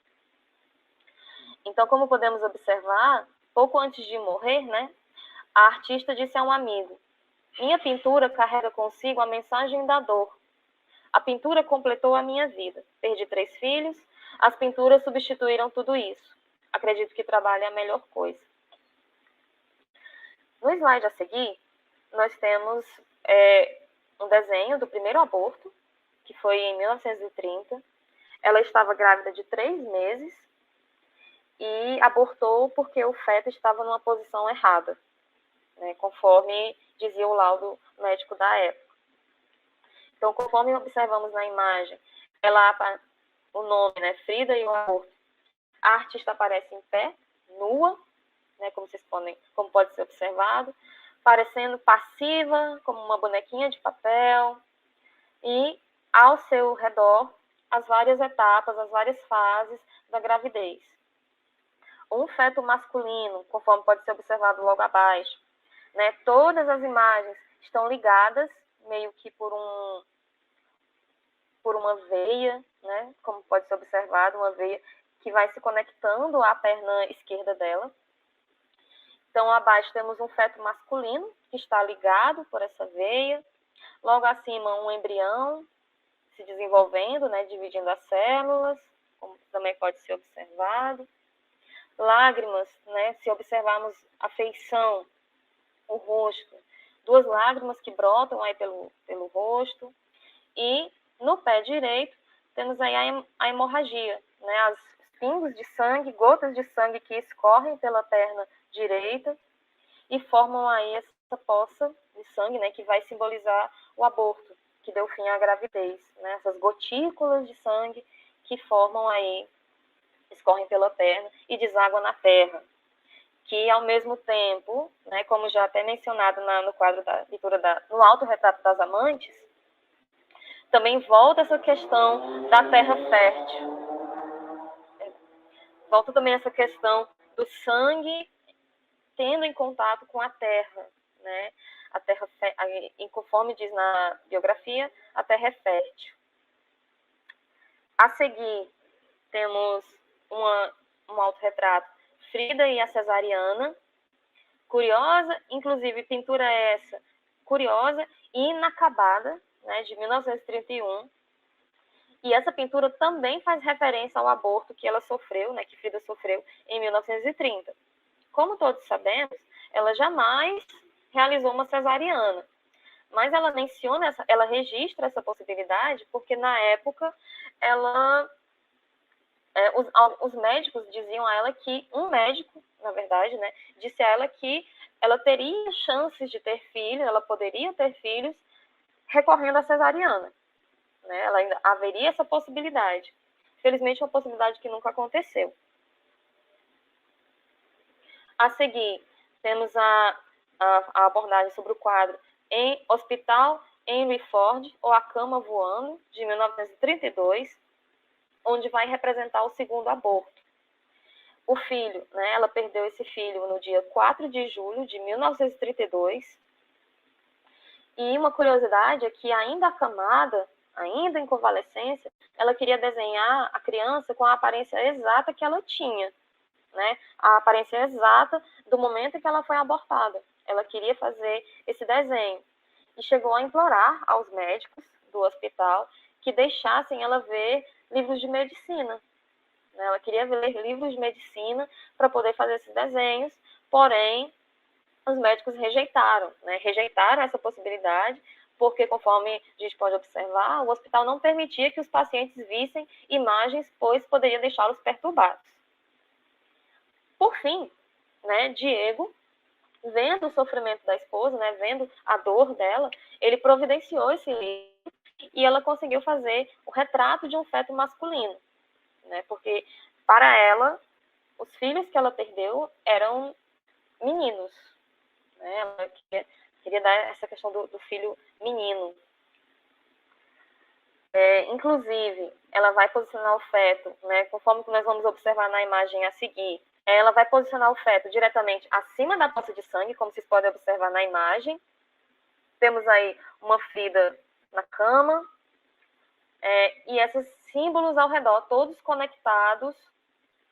Então, como podemos observar, pouco antes de morrer, né, a artista disse a um amigo: minha pintura carrega consigo a mensagem da dor. A pintura completou a minha vida. Perdi 3 filhos, as pinturas substituíram tudo isso. Acredito que trabalho é a melhor coisa. No slide a seguir, nós temos um desenho do primeiro aborto, que foi em 1930. ela estava grávida de 3 meses e abortou porque o feto estava numa posição errada, né, conforme dizia o laudo médico da época. Então, conforme observamos na imagem, o nome, né, Frida e o aborto, a artista aparece em pé, nua, né, como pode ser observado, parecendo passiva, como uma bonequinha de papel, e ao seu redor as várias etapas, as várias fases da gravidez. Um feto masculino, conforme pode ser observado logo abaixo, né, todas as imagens estão ligadas meio que por uma veia, né, como pode ser observado, uma veia que vai se conectando à perna esquerda dela. Então, abaixo temos um feto masculino, que está ligado por essa veia. Logo acima, um embrião se desenvolvendo, né, dividindo as células, como também pode ser observado. Lágrimas, né, se observarmos a feição, o rosto, 2 lágrimas que brotam aí pelo rosto. E no pé direito, temos aí a hemorragia, né, os pingos de sangue, gotas de sangue que escorrem pela perna direita e formam aí essa poça de sangue, né, que vai simbolizar o aborto, que deu fim à gravidez, né, essas gotículas de sangue que formam aí, escorrem pela perna e desaguam na terra, que ao mesmo tempo, né, como já até mencionado no quadro da leitura no autorretrato das amantes, também volta essa questão da terra fértil. Volta também essa questão do sangue tendo em contato com a terra, né? A terra, conforme diz na biografia, a terra é fértil. A seguir, temos um autorretrato, Frida e a Cesariana, curiosa, inclusive pintura essa, curiosa e inacabada, né, de 1931. E essa pintura também faz referência ao aborto que ela sofreu, né, que Frida sofreu em 1930. Como todos sabemos, ela jamais realizou uma cesariana, mas ela menciona, ela registra essa possibilidade porque na época os médicos diziam a ela que, um médico, na verdade, né, disse a ela que ela teria chances de ter filhos, ela poderia ter filhos recorrendo à cesariana. Né, ela ainda haveria essa possibilidade. Felizmente, é uma possibilidade que nunca aconteceu. A seguir, temos a abordagem sobre o quadro em Hospital Henry Ford, ou A Cama Voando, de 1932, onde vai representar o segundo aborto. O filho, né, ela perdeu esse filho no dia 4 de julho de 1932. E uma curiosidade é que, ainda acamada, ainda em convalescência, ela queria desenhar a criança com a aparência exata que ela tinha, né? A aparência exata do momento em que ela foi abortada. Ela queria fazer esse desenho e chegou a implorar aos médicos do hospital que deixassem ela ver livros de medicina. Ela queria ler livros de medicina para poder fazer esses desenhos, porém os médicos rejeitaram, né? Rejeitaram essa possibilidade, porque, conforme a gente pode observar, o hospital não permitia que os pacientes vissem imagens, pois poderia deixá-los perturbados. Por fim, né, Diego, vendo o sofrimento da esposa, né, vendo a dor dela, ele providenciou esse livro e ela conseguiu fazer o retrato de um feto masculino, né, porque, para ela, os filhos que ela perdeu eram meninos. Né, ela queria dar essa questão do filho menino. Inclusive, ela vai posicionar o feto, né, conforme nós vamos observar na imagem a seguir, ela vai posicionar o feto diretamente acima da poça de sangue, como vocês podem observar na imagem. Temos aí uma Frida na cama, e esses símbolos ao redor, todos conectados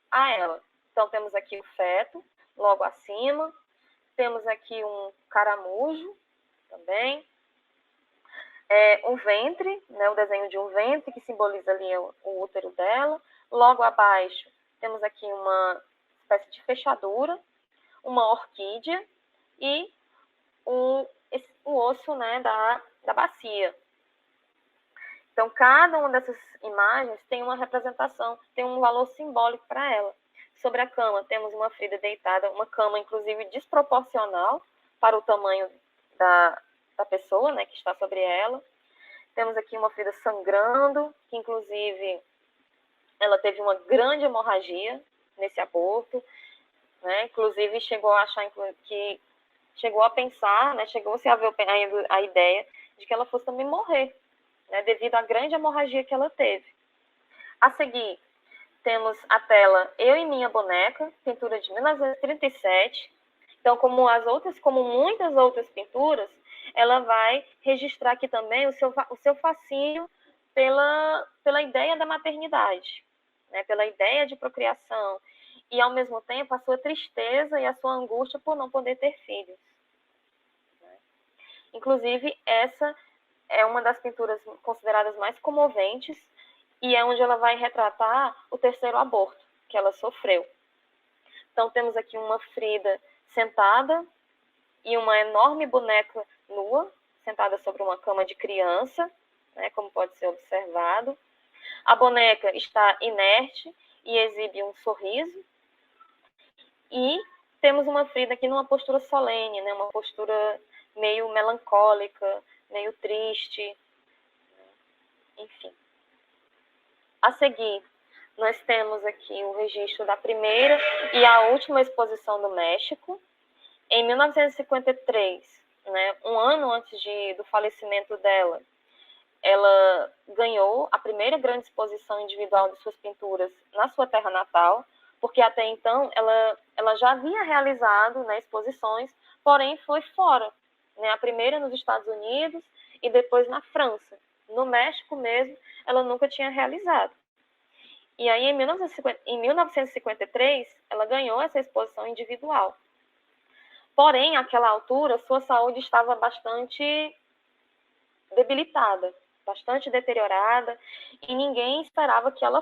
a ela. Então, temos aqui o feto, logo acima. Temos aqui um caramujo também. Um ventre, né, o desenho de um ventre, que simboliza ali o útero dela. Logo abaixo, temos aqui uma espécie de fechadura, uma orquídea e o osso, né, da bacia. Então, cada uma dessas imagens tem uma representação, tem um valor simbólico para ela. Sobre a cama, temos uma Frida deitada, uma cama, inclusive, desproporcional para o tamanho da pessoa, né, que está sobre ela. Temos aqui uma Frida sangrando, que, inclusive, ela teve uma grande hemorragia nesse aborto, né? Inclusive, chegou a achar que chegou a pensar, né, chegou-se a ver a ideia de que ela fosse também morrer, né, devido à grande hemorragia que ela teve. A seguir, temos a tela Eu e Minha Boneca, pintura de 1937. Então, como muitas outras pinturas, ela vai registrar aqui também o seu fascínio pela ideia da maternidade, né, pela ideia de procriação, e, ao mesmo tempo, a sua tristeza e a sua angústia por não poder ter filhos. Inclusive, essa é uma das pinturas consideradas mais comoventes e é onde ela vai retratar o terceiro aborto que ela sofreu. Então, temos aqui uma Frida sentada e uma enorme boneca nua, sentada sobre uma cama de criança, né, como pode ser observado. A boneca está inerte e exibe um sorriso. E temos uma Frida aqui numa postura solene, né, uma postura meio melancólica, meio triste, enfim. A seguir, nós temos aqui o registro da primeira e a última exposição do México. Em 1953, né, um ano antes do falecimento dela, ela ganhou a primeira grande exposição individual de suas pinturas na sua terra natal, porque até então ela já havia realizado, né, exposições, porém foi fora. Né, a primeira nos Estados Unidos e depois na França. No México mesmo, ela nunca tinha realizado. E aí, em 1953, ela ganhou essa exposição individual. Porém, àquela altura, sua saúde estava bastante debilitada, bastante deteriorada, e ninguém esperava que ela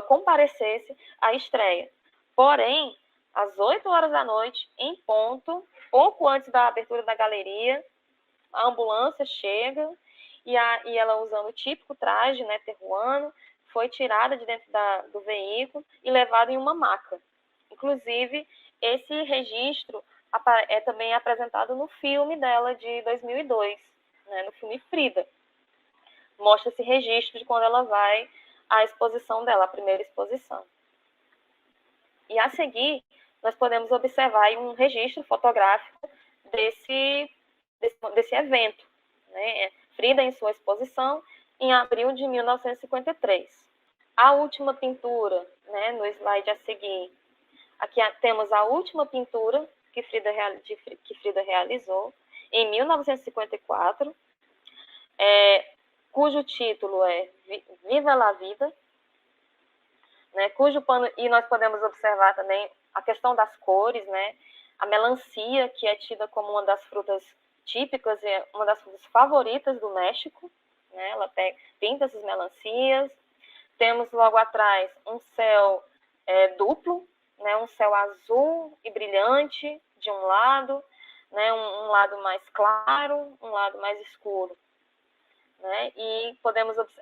comparecesse à estreia. Porém, às 8 horas da noite, em ponto, pouco antes da abertura da galeria, a ambulância chega e ela, usando o típico traje, né, terruano, foi tirada de dentro do veículo e levada em uma maca. Inclusive, esse registro é também apresentado no filme dela de 2002, né, no filme Frida. Mostra esse registro de quando ela vai à exposição dela, a primeira exposição. E a seguir, nós podemos observar um registro fotográfico desse evento, né? Frida em sua exposição em abril de 1953. A última pintura, né, no slide a seguir, aqui temos a última pintura que Frida realizou em 1954, cujo título é Viva la Vida, né, cujo pano, e nós podemos observar também a questão das cores, né, a melancia, que é tida como uma das frutas típicas e uma das frutas favoritas do México, né, ela pinta essas melancias. Temos logo atrás um céu duplo, né, um céu azul e brilhante de um lado, né, um lado mais claro, um lado mais escuro. Né? E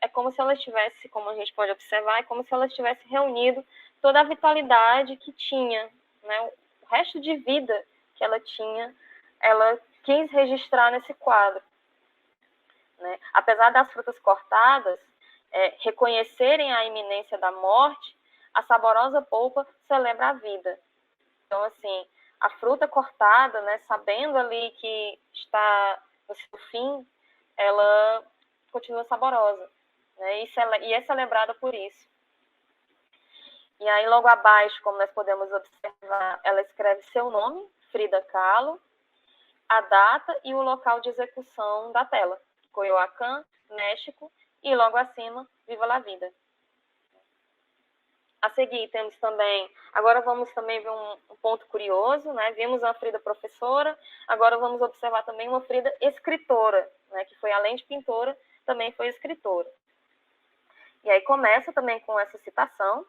é como se ela estivesse, como a gente pode observar, é como se ela tivesse reunido toda a vitalidade que tinha, né? O resto de vida que ela tinha, ela quis registrar nesse quadro. Né? Apesar das frutas cortadas reconhecerem a iminência da morte, a saborosa polpa celebra a vida. Então, assim, a fruta cortada, né, sabendo ali que está no seu fim, ela continua saborosa, né? E é celebrada por isso. E aí, logo abaixo, como nós podemos observar, ela escreve seu nome, Frida Kahlo, a data e o local de execução da tela, Coyoacán, México, e logo acima, Viva la Vida. A seguir, temos também, agora vamos também ver um ponto curioso, né? Vimos uma Frida professora, agora vamos observar também uma Frida escritora, né? Que foi, além de pintora, também foi escritora. E aí começa também com essa citação.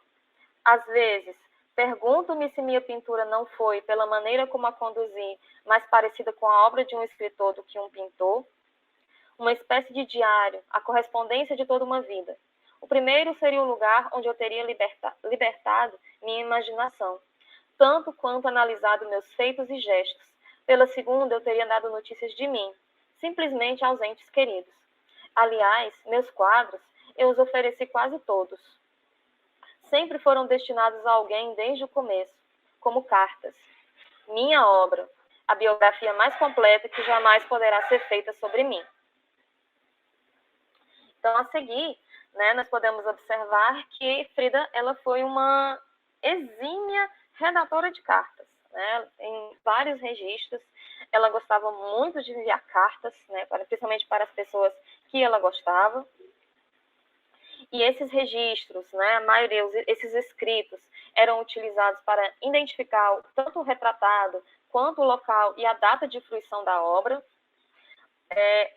Às vezes, pergunto-me se minha pintura não foi, pela maneira como a conduzi, mais parecida com a obra de um escritor do que um pintor. uma espécie de diário, a correspondência de toda uma vida. O primeiro seria o lugar onde eu teria libertado minha imaginação, tanto quanto analisado meus feitos e gestos. Pela segunda, eu teria dado notícias de mim, simplesmente aos entes queridos. Aliás, meus quadros, eu os ofereci quase todos. Sempre foram destinados a alguém desde o começo, como cartas. Minha obra, a biografia mais completa que jamais poderá ser feita sobre mim. Então, a seguir, né, nós podemos observar que Frida ela foi uma exímia redatora de cartas. Né? Em vários registros, ela gostava muito de enviar cartas, né, principalmente para as pessoas que ela gostava. E esses registros, né, a maioria, esses escritos, eram utilizados para identificar tanto o retratado, quanto o local e a data de fruição da obra.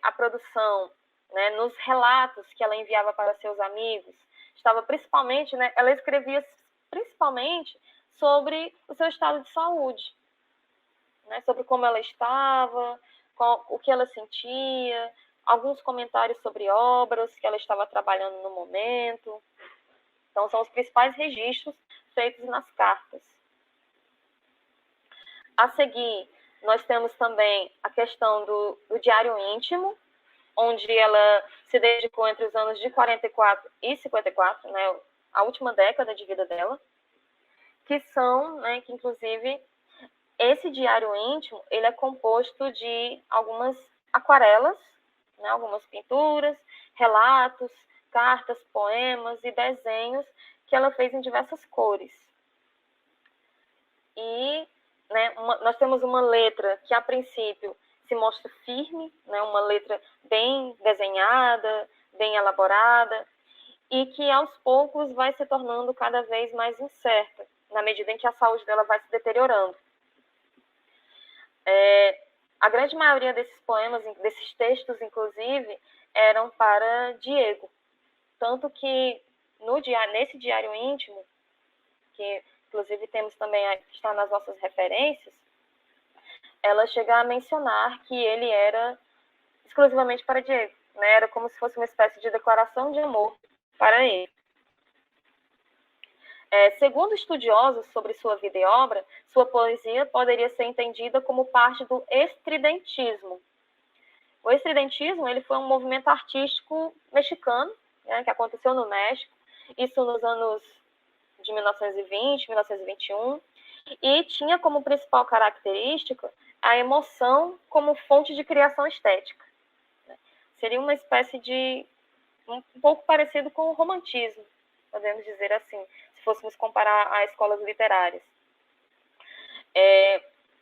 A produção, né, nos relatos que ela enviava para seus amigos, estava principalmente, né, ela escrevia principalmente sobre o seu estado de saúde, né, sobre como ela estava, o que ela sentia, alguns comentários sobre obras que ela estava trabalhando no momento. Então, são os principais registros feitos nas cartas. A seguir, nós temos também a questão do diário íntimo, onde ela se dedicou entre os anos de 44 e 54, né, a última década de vida dela, que são, né, que inclusive, esse diário íntimo, ele é composto de algumas aquarelas, né, algumas pinturas, relatos, cartas, poemas e desenhos que ela fez em diversas cores. E, né, nós temos uma letra que, a princípio, se mostra firme, né, uma letra bem desenhada, bem elaborada, e que, aos poucos, vai se tornando cada vez mais incerta, na medida em que a saúde dela vai se deteriorando. A grande maioria desses poemas, desses textos, inclusive, eram para Diego. Tanto que, nesse diário íntimo, que inclusive temos também, está nas nossas referências, ela chega a mencionar que ele era exclusivamente para Diego, né? Era como se fosse uma espécie de declaração de amor para ele. Segundo estudiosos sobre sua vida e obra, sua poesia poderia ser entendida como parte do estridentismo. O estridentismo ele foi um movimento artístico mexicano, né, que aconteceu no México, isso nos anos de 1920, 1921, e tinha como principal característica a emoção como fonte de criação estética. Seria uma espécie de um pouco parecido com o romantismo, podemos dizer assim, se fôssemos comparar a escolas literárias.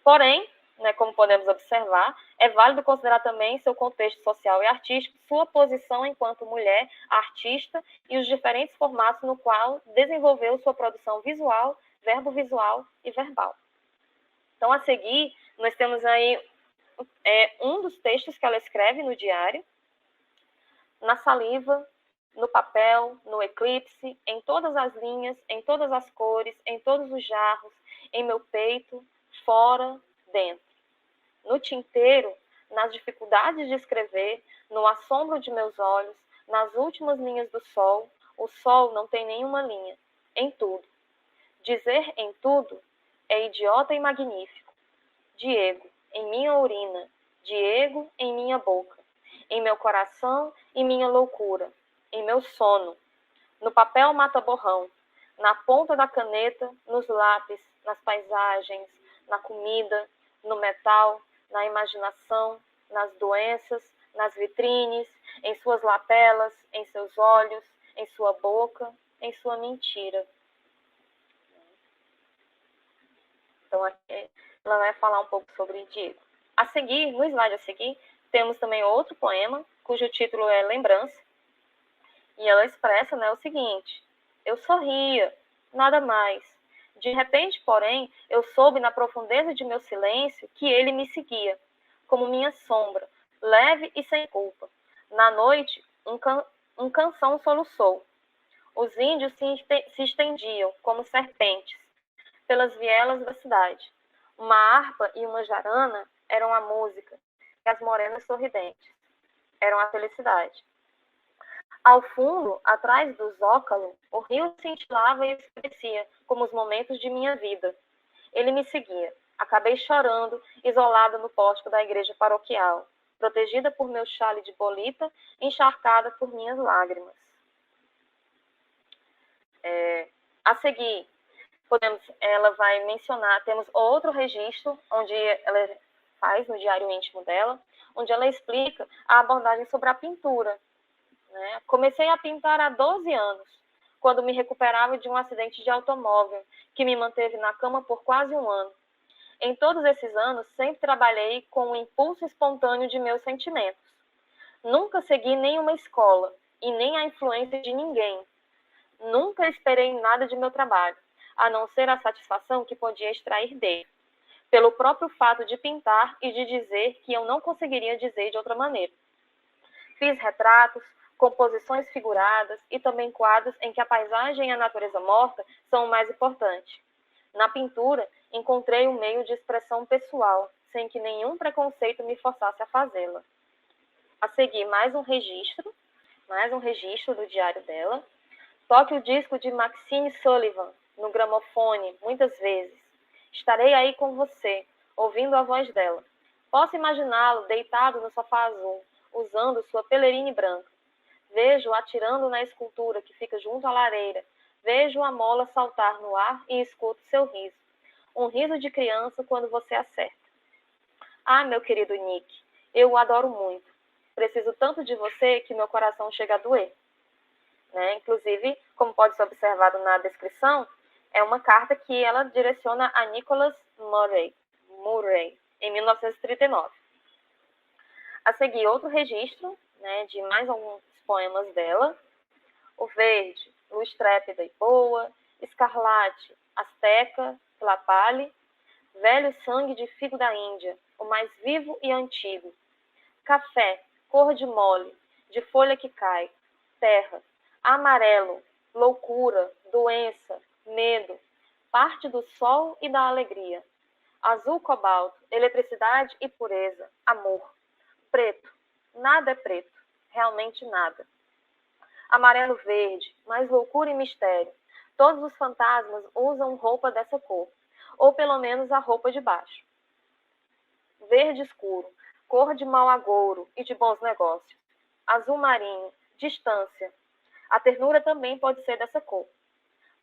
Porém, né, como podemos observar, é válido considerar também seu contexto social e artístico, sua posição enquanto mulher, artista e os diferentes formatos no qual desenvolveu sua produção visual, verbo visual e verbal. Então, a seguir, nós temos aí um dos textos que ela escreve no diário, na saliva, no papel, no eclipse, em todas as linhas, em todas as cores, em todos os jarros, em meu peito, fora, dentro. No tinteiro, nas dificuldades de escrever, no assombro de meus olhos, nas últimas linhas do sol, o sol não tem nenhuma linha, em tudo. Dizer em tudo é idiota e magnífico. Diego, em minha urina, Diego, em minha boca, em meu coração e minha loucura, em meu sono, no papel mata-borrão, na ponta da caneta, nos lápis, nas paisagens, na comida, no metal, na imaginação, nas doenças, nas vitrines, em suas lapelas, em seus olhos, em sua boca, em sua mentira. Então, aqui ela vai falar um pouco sobre Diego. A seguir, no slide a seguir, temos também outro poema, cujo título é Lembrança, e ela expressa, né, o seguinte: eu sorria, nada mais. De repente, porém, eu soube na profundeza de meu silêncio que ele me seguia, como minha sombra, leve e sem culpa. Na noite, um canção soluçou. Os índios se estendiam, como serpentes, pelas vielas da cidade. Uma harpa e uma jarana eram a música, e as morenas sorridentes. eram a felicidade. Ao fundo, atrás do zócalo, o rio cintilava e escurecia, como os momentos de minha vida. Ele me seguia. Acabei chorando, isolada no pórtico da igreja paroquial, protegida por meu chale de bolita, encharcada por minhas lágrimas. A seguir, ela vai mencionar, temos outro registro, onde ela faz no diário íntimo dela, onde ela explica a abordagem sobre a pintura. Né? Comecei a pintar há 12 anos, quando me recuperava de um acidente de automóvel, que me manteve na cama por quase um ano. Em todos esses anos, sempre trabalhei com o impulso espontâneo de meus sentimentos. Nunca segui nenhuma escola, e nem a influência de ninguém. Nunca esperei nada de meu trabalho, a não ser a satisfação que podia extrair dele, pelo próprio fato de pintar e de dizer que eu não conseguiria dizer de outra maneira. Fiz retratos, composições figuradas e também quadros em que a paisagem e a natureza morta são o mais importante. Na pintura, encontrei um meio de expressão pessoal, sem que nenhum preconceito me forçasse a fazê-la. A seguir, mais um registro do diário dela. Toque o disco de Maxine Sullivan no gramofone, muitas vezes. Estarei aí com você, ouvindo a voz dela. Posso imaginá-lo deitado no sofá azul, usando sua pelerine branca. Vejo-o atirando na escultura que fica junto à lareira. Vejo a mola saltar no ar e escuto seu riso. Um riso de criança quando você acerta. Ah, meu querido Nick, eu o adoro muito. Preciso tanto de você que meu coração chega a doer. Né? Inclusive, como pode ser observado na descrição, é uma carta que ela direciona a Nicholas Murray em 1939. A seguir, outro registro, né, de mais alguns poemas dela. O verde, luz trépida e boa. Escarlate, asteca, tlapale. Velho sangue de figo da Índia, o mais vivo e antigo. Café, cor de mole, de folha que cai. Terra, amarelo, loucura, doença, medo. Parte do sol e da alegria. Azul cobalto, eletricidade e pureza, amor. Preto, nada é preto, realmente nada. Amarelo verde, mais loucura e mistério. Todos os fantasmas usam roupa dessa cor, ou pelo menos a roupa de baixo. Verde escuro, cor de mau agouro e de bons negócios. Azul marinho, distância. A ternura também pode ser dessa cor.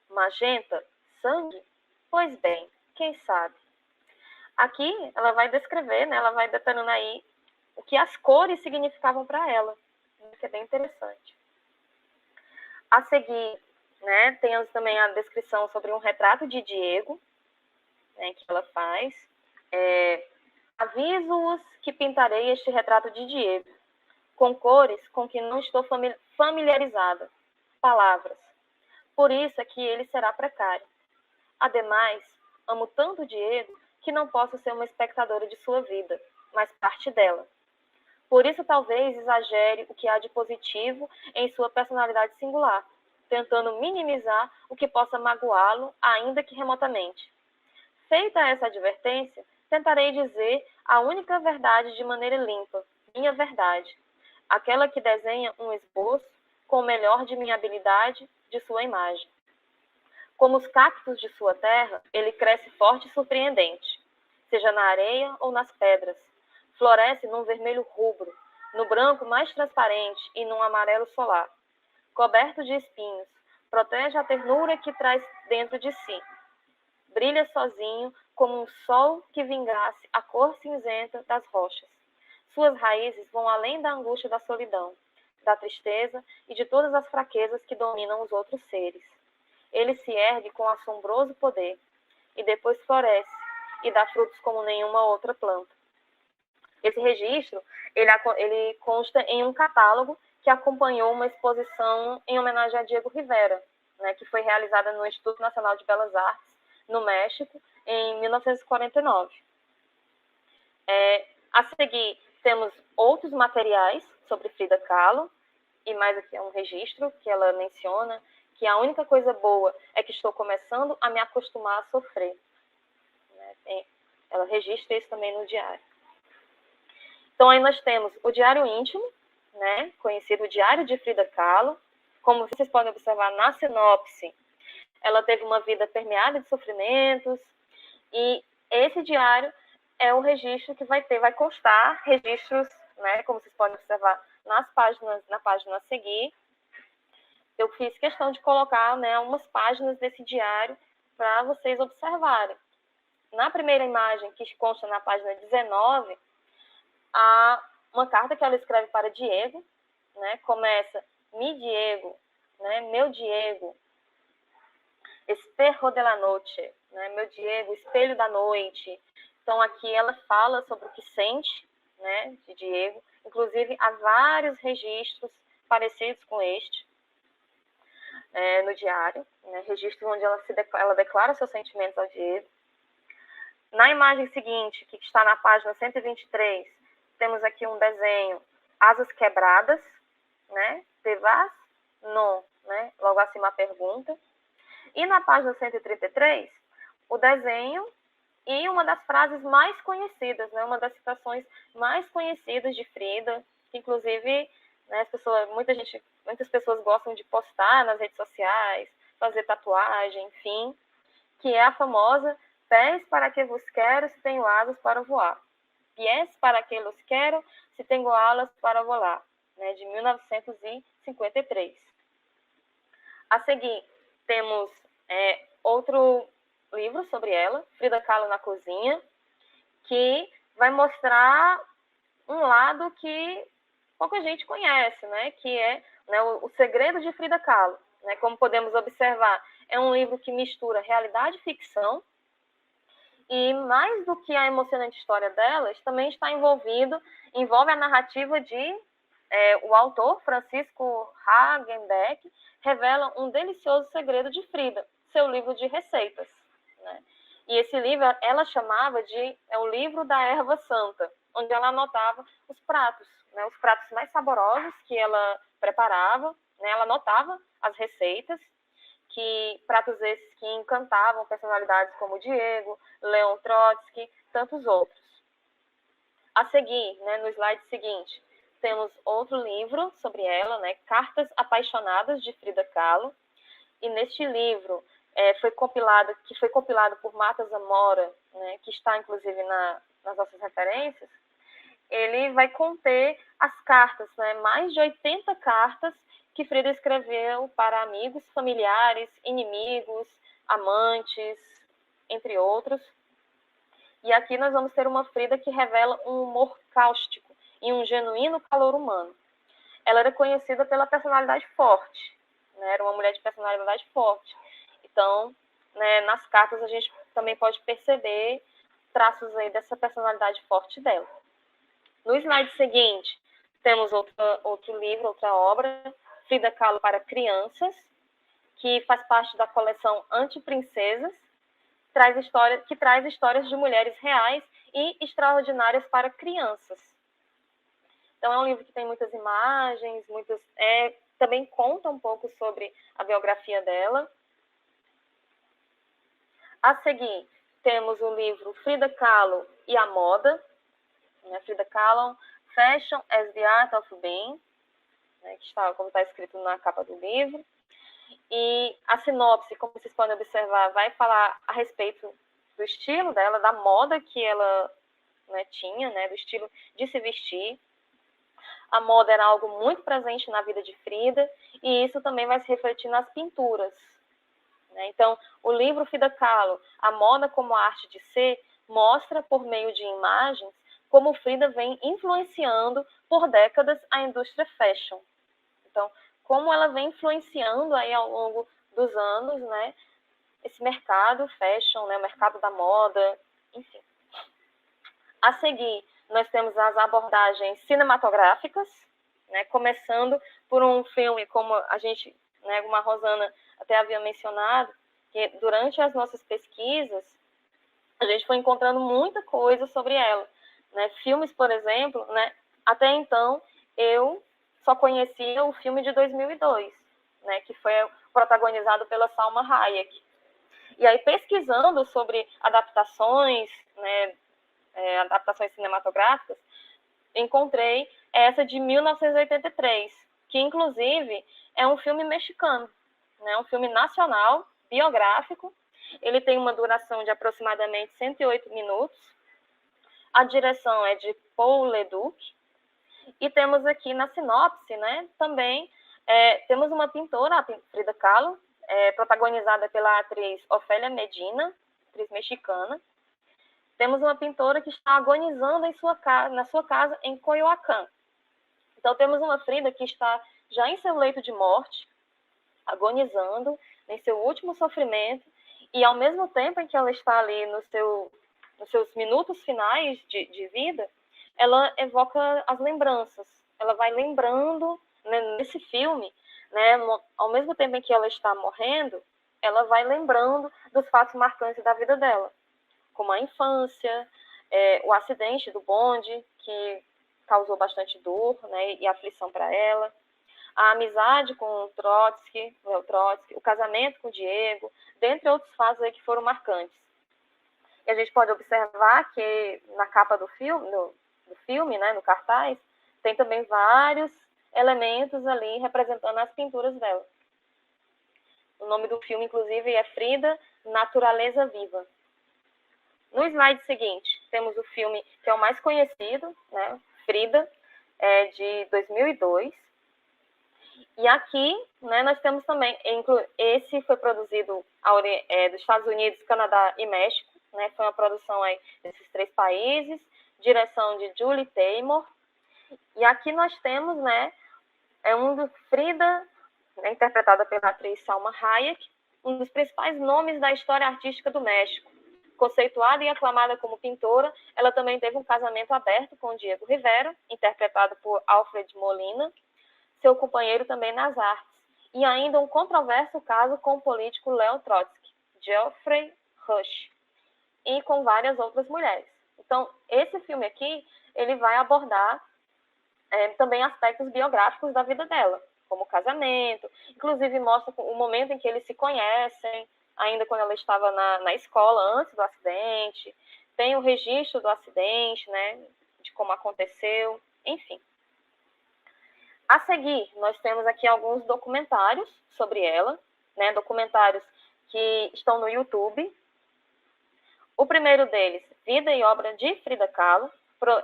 Magenta, sangue? Pois bem, quem sabe? Aqui ela vai descrever, né, ela vai detalhando aí o que as cores significavam para ela, que é bem interessante. A seguir, né, temos também a descrição sobre um retrato de Diego, né, que ela faz. Aviso-os que pintarei este retrato de Diego, com cores com que não estou familiarizada, palavras. Por isso é que ele será precário. Ademais, amo tanto Diego que não posso ser uma espectadora de sua vida, mas parte dela. Por isso talvez exagere o que há de positivo em sua personalidade singular, tentando minimizar o que possa magoá-lo, ainda que remotamente. Feita essa advertência, tentarei dizer a única verdade de maneira limpa, minha verdade, aquela que desenha um esboço com o melhor de minha habilidade, de sua imagem. Como os cactos de sua terra, ele cresce forte e surpreendente, seja na areia ou nas pedras. Floresce num vermelho rubro, no branco mais transparente e num amarelo solar. Coberto de espinhos, protege a ternura que traz dentro de si. Brilha sozinho como um sol que vingasse a cor cinzenta das rochas. Suas raízes vão além da angústia da solidão, da tristeza e de todas as fraquezas que dominam os outros seres. Ele se ergue com assombroso poder e depois floresce e dá frutos como nenhuma outra planta. Esse registro ele consta em um catálogo que acompanhou uma exposição em homenagem a Diego Rivera, né, que foi realizada no Instituto Nacional de Belas Artes, no México, em 1949. A seguir, temos outros materiais sobre Frida Kahlo, e mais aqui é um registro que ela menciona, que a única coisa boa é que estou começando a me acostumar a sofrer. Ela registra isso também no diário. Então, aí nós temos o diário íntimo, né, conhecido Diário de Frida Kahlo. Como vocês podem observar na sinopse, ela teve uma vida permeada de sofrimentos, e esse diário é o registro que vai constar registros, né, como vocês podem observar na página a seguir. Eu fiz questão de colocar, né, umas páginas desse diário para vocês observarem. Na primeira imagem, que consta na página 19, há uma carta que ela escreve para Diego, né, começa: mi Diego, né, meu Diego, espejo de la noche, né, meu Diego, espelho da noite. Então, aqui ela fala sobre o que sente, né, de Diego. Inclusive, há vários registros parecidos com este no diário, né, registros onde ela declara seus sentimentos ao Diego. Na imagem seguinte, que está na página 123, temos aqui um desenho, asas quebradas, né, te vas? Não, né, logo acima a pergunta. E na página 133, o desenho e uma das frases mais conhecidas, né, uma das citações mais conhecidas de Frida, que inclusive, né, muitas pessoas gostam de postar nas redes sociais, fazer tatuagem, enfim, que é a famosa: pés para que vos quero se tenho asas para voar. Pies para que los quero se tenho alas para voar, né, de 1953. A seguir, temos outro livro sobre ela, Frida Kahlo na Cozinha, que vai mostrar um lado que pouca gente conhece, né, que é, né, o Segredo de Frida Kahlo. Né, como podemos observar, é um livro que mistura realidade e ficção, e mais do que a emocionante história delas, também envolve a narrativa de o autor, Francisco Hagenbeck, revela um delicioso segredo de Frida, seu livro de receitas. Né? E esse livro ela chamava de o livro da erva santa, onde ela anotava os pratos, né, os pratos mais saborosos que ela preparava, né, ela anotava as receitas, pratos esses que encantavam personalidades como Diego, Leon Trotsky, tantos outros. A seguir, né, no slide seguinte, temos outro livro sobre ela, né, Cartas Apaixonadas de Frida Kahlo, e neste livro foi compilado por Marta Zamora, né, que está inclusive nas nossas referências. Ele vai conter as cartas, né, mais de 80 cartas que Frida escreveu para amigos, familiares, inimigos, amantes, entre outros. E aqui nós vamos ter uma Frida que revela um humor cáustico e um genuíno calor humano. Ela era conhecida pela personalidade forte, né? Era uma mulher de personalidade forte. Então, né, nas cartas a gente também pode perceber traços aí dessa personalidade forte dela. No slide seguinte, temos outro livro, outra obra, Frida Kahlo para crianças, que faz parte da coleção Antiprincesas, que traz histórias de mulheres reais e extraordinárias para crianças. Então, é um livro que tem muitas imagens, também conta um pouco sobre a biografia dela. A seguir, temos o livro Frida Kahlo e a Moda, né, Frida Kahlo, Fashion as the Art of Being, né, como está escrito na capa do livro. E a sinopse, como vocês podem observar, vai falar a respeito do estilo dela, da moda que ela, né, tinha, né, do estilo de se vestir. A moda era algo muito presente na vida de Frida, e isso também vai se refletir nas pinturas. Né? Então, o livro Frida Kahlo, A Moda como a Arte de Ser, mostra, por meio de imagens, como Frida vem influenciando por décadas a indústria fashion. Então, como ela vem influenciando aí ao longo dos anos, né, esse mercado fashion, né, o mercado da moda, enfim. A seguir, nós temos as abordagens cinematográficas, né, começando por um filme, como a gente, né, como a Rosana até havia mencionado, que durante as nossas pesquisas, a gente foi encontrando muita coisa sobre ela. Né? Filmes, por exemplo, né, até então, eu só conhecia o filme de 2002, né, que foi protagonizado pela Salma Hayek. E aí, pesquisando sobre adaptações, né, adaptações cinematográficas, encontrei essa de 1983, que inclusive é um filme mexicano, né? Um filme nacional, biográfico. Ele tem uma duração de aproximadamente 108 minutos. A direção é de Paul Leduc. E temos aqui na sinopse, né, também temos uma pintora, a Frida Kahlo, protagonizada pela atriz Ofélia Medina, atriz mexicana. Temos uma pintora que está agonizando na sua casa em Coyoacán. Então, temos uma Frida que está já em seu leito de morte, agonizando, em seu último sofrimento, e ao mesmo tempo em que ela está ali nos seus minutos finais de vida, ela evoca as lembranças. Ela vai lembrando, né, nesse filme, né, ao mesmo tempo em que ela está morrendo, ela vai lembrando dos fatos marcantes da vida dela, como a infância, o acidente do bonde, que causou bastante dor, né, e aflição para ela, a amizade com o Trotsky, o casamento com o Diego, dentre outros fatos aí que foram marcantes. E a gente pode observar que na capa do filme, né, no cartaz, tem também vários elementos ali representando as pinturas dela. O nome do filme, inclusive, é Frida, Naturaleza Viva. No slide seguinte, temos o filme que é o mais conhecido, né, Frida, de 2002. E aqui, né, nós temos também, esse foi produzido dos Estados Unidos, Canadá e México, né, foi uma produção aí desses 3 países, direção de Julie Taymor. E aqui nós temos, né, Frida, né, interpretada pela atriz Salma Hayek, um dos principais nomes da história artística do México. Conceituada e aclamada como pintora, ela também teve um casamento aberto com Diego Rivera, interpretado por Alfred Molina, seu companheiro também nas artes, e ainda um controverso caso com o político Leo Trotsky, Geoffrey Rush, e com várias outras mulheres. Então, esse filme aqui, ele vai abordar também aspectos biográficos da vida dela, como o casamento, inclusive mostra o momento em que eles se conhecem, ainda quando ela estava na escola, antes do acidente, tem o registro do acidente, né, de como aconteceu, enfim. A seguir, nós temos aqui alguns documentários sobre ela, né, documentários que estão no YouTube. O primeiro deles, Vida e Obra de Frida Kahlo,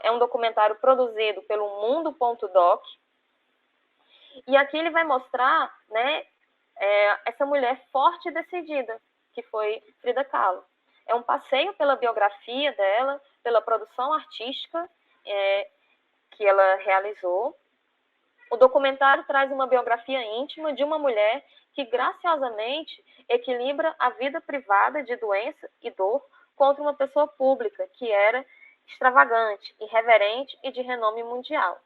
é um documentário produzido pelo Mundo.doc. E aqui ele vai mostrar, né, essa mulher forte e decidida, que foi Frida Kahlo. É um passeio pela biografia dela, pela produção artística que ela realizou. O documentário traz uma biografia íntima de uma mulher que graciosamente equilibra a vida privada de doença e dor contra uma pessoa pública que era extravagante, irreverente e de renome mundial.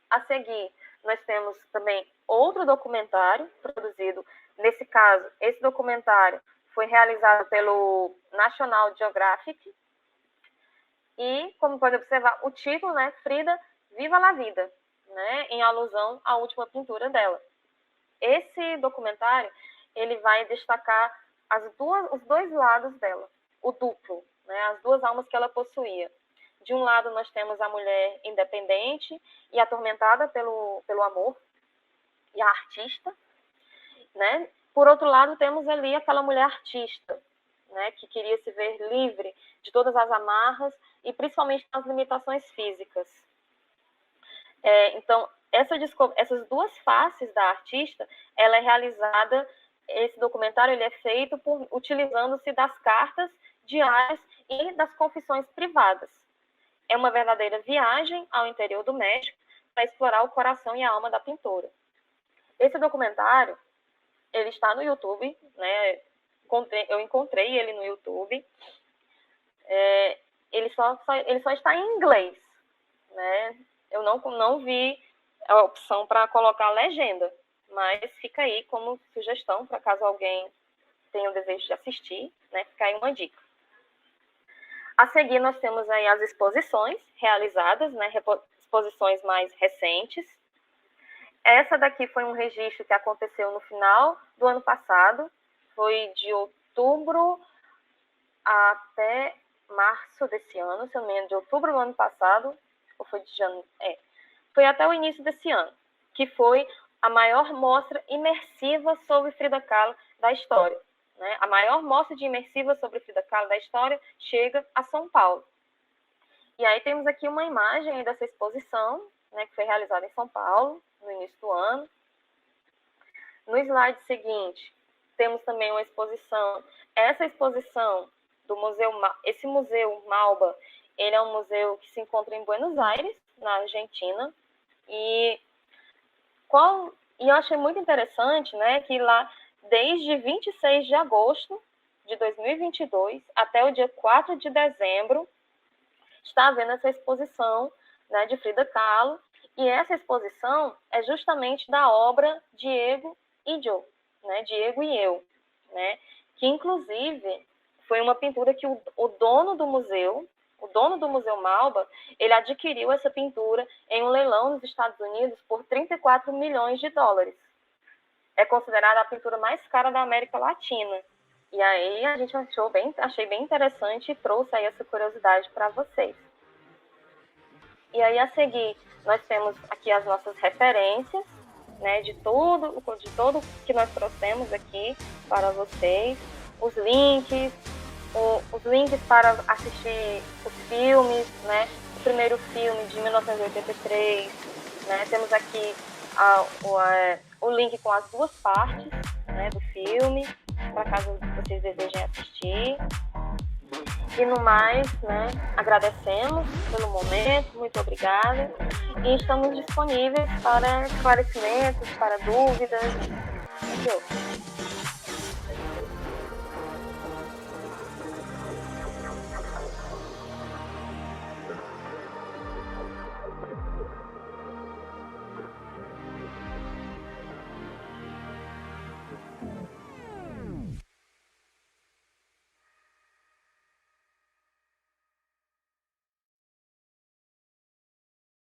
A seguir, nós temos também outro documentário produzido. Nesse caso, esse documentário foi realizado pelo National Geographic e, como pode observar, o título, né, Frida, Viva la Vida, né, em alusão à última pintura dela. Esse documentário, ele vai destacar os 2 lados dela, o duplo, né, as 2 almas que ela possuía. De um lado, nós temos a mulher independente e atormentada pelo amor, e a artista, né? Por outro lado, temos ali aquela mulher artista, né, que queria se ver livre de todas as amarras e principalmente das limitações físicas. Então, essas 2 faces da artista, ela é realizada, esse documentário ele é feito utilizando-se das cartas diárias e das confissões privadas. É uma verdadeira viagem ao interior do México para explorar o coração e a alma da pintora. Esse documentário, ele está no YouTube, né? Eu encontrei ele no YouTube. Ele só está em inglês, né? Eu não vi a opção para colocar a legenda, mas fica aí como sugestão para caso alguém tenha o desejo de assistir, né? Fica aí uma dica. A seguir, nós temos aí as exposições realizadas, né? Exposições mais recentes. Essa daqui foi um registro que aconteceu no final do ano passado, foi de outubro até março desse ano, se eu não me engano, de outubro do ano passado ou foi de janeiro? Foi até o início desse ano, que foi a maior mostra imersiva sobre Frida Kahlo da história. Né? A maior mostra de imersiva sobre Frida Kahlo da história chega a São Paulo. E aí temos aqui uma imagem dessa exposição, né, que foi realizada em São Paulo, no início do ano. No slide seguinte, temos também uma exposição. Essa exposição do museu, esse museu Malba, ele é um museu que se encontra em Buenos Aires, na Argentina. E eu achei muito interessante, né, que lá, desde 26 de agosto de 2022 até o dia 4 de dezembro, está havendo essa exposição, né, de Frida Kahlo, e essa exposição é justamente da obra Diego e Eu, né, Diego e Eu, né, que inclusive foi uma pintura que o dono do museu Malba, ele adquiriu essa pintura em um leilão nos Estados Unidos por 34 milhões de dólares. É considerada a pintura mais cara da América Latina. E aí a gente achei bem interessante e trouxe aí essa curiosidade para vocês. E aí a seguir, nós temos aqui as nossas referências, né, de todo que nós trouxemos aqui para vocês, os links para assistir os filmes, né? O primeiro filme de 1983, né? Temos aqui o link com as duas partes, né, do filme, para caso vocês desejem assistir. E no mais, né, agradecemos pelo momento, muito obrigada, e estamos disponíveis para esclarecimentos, para dúvidas. Entendeu?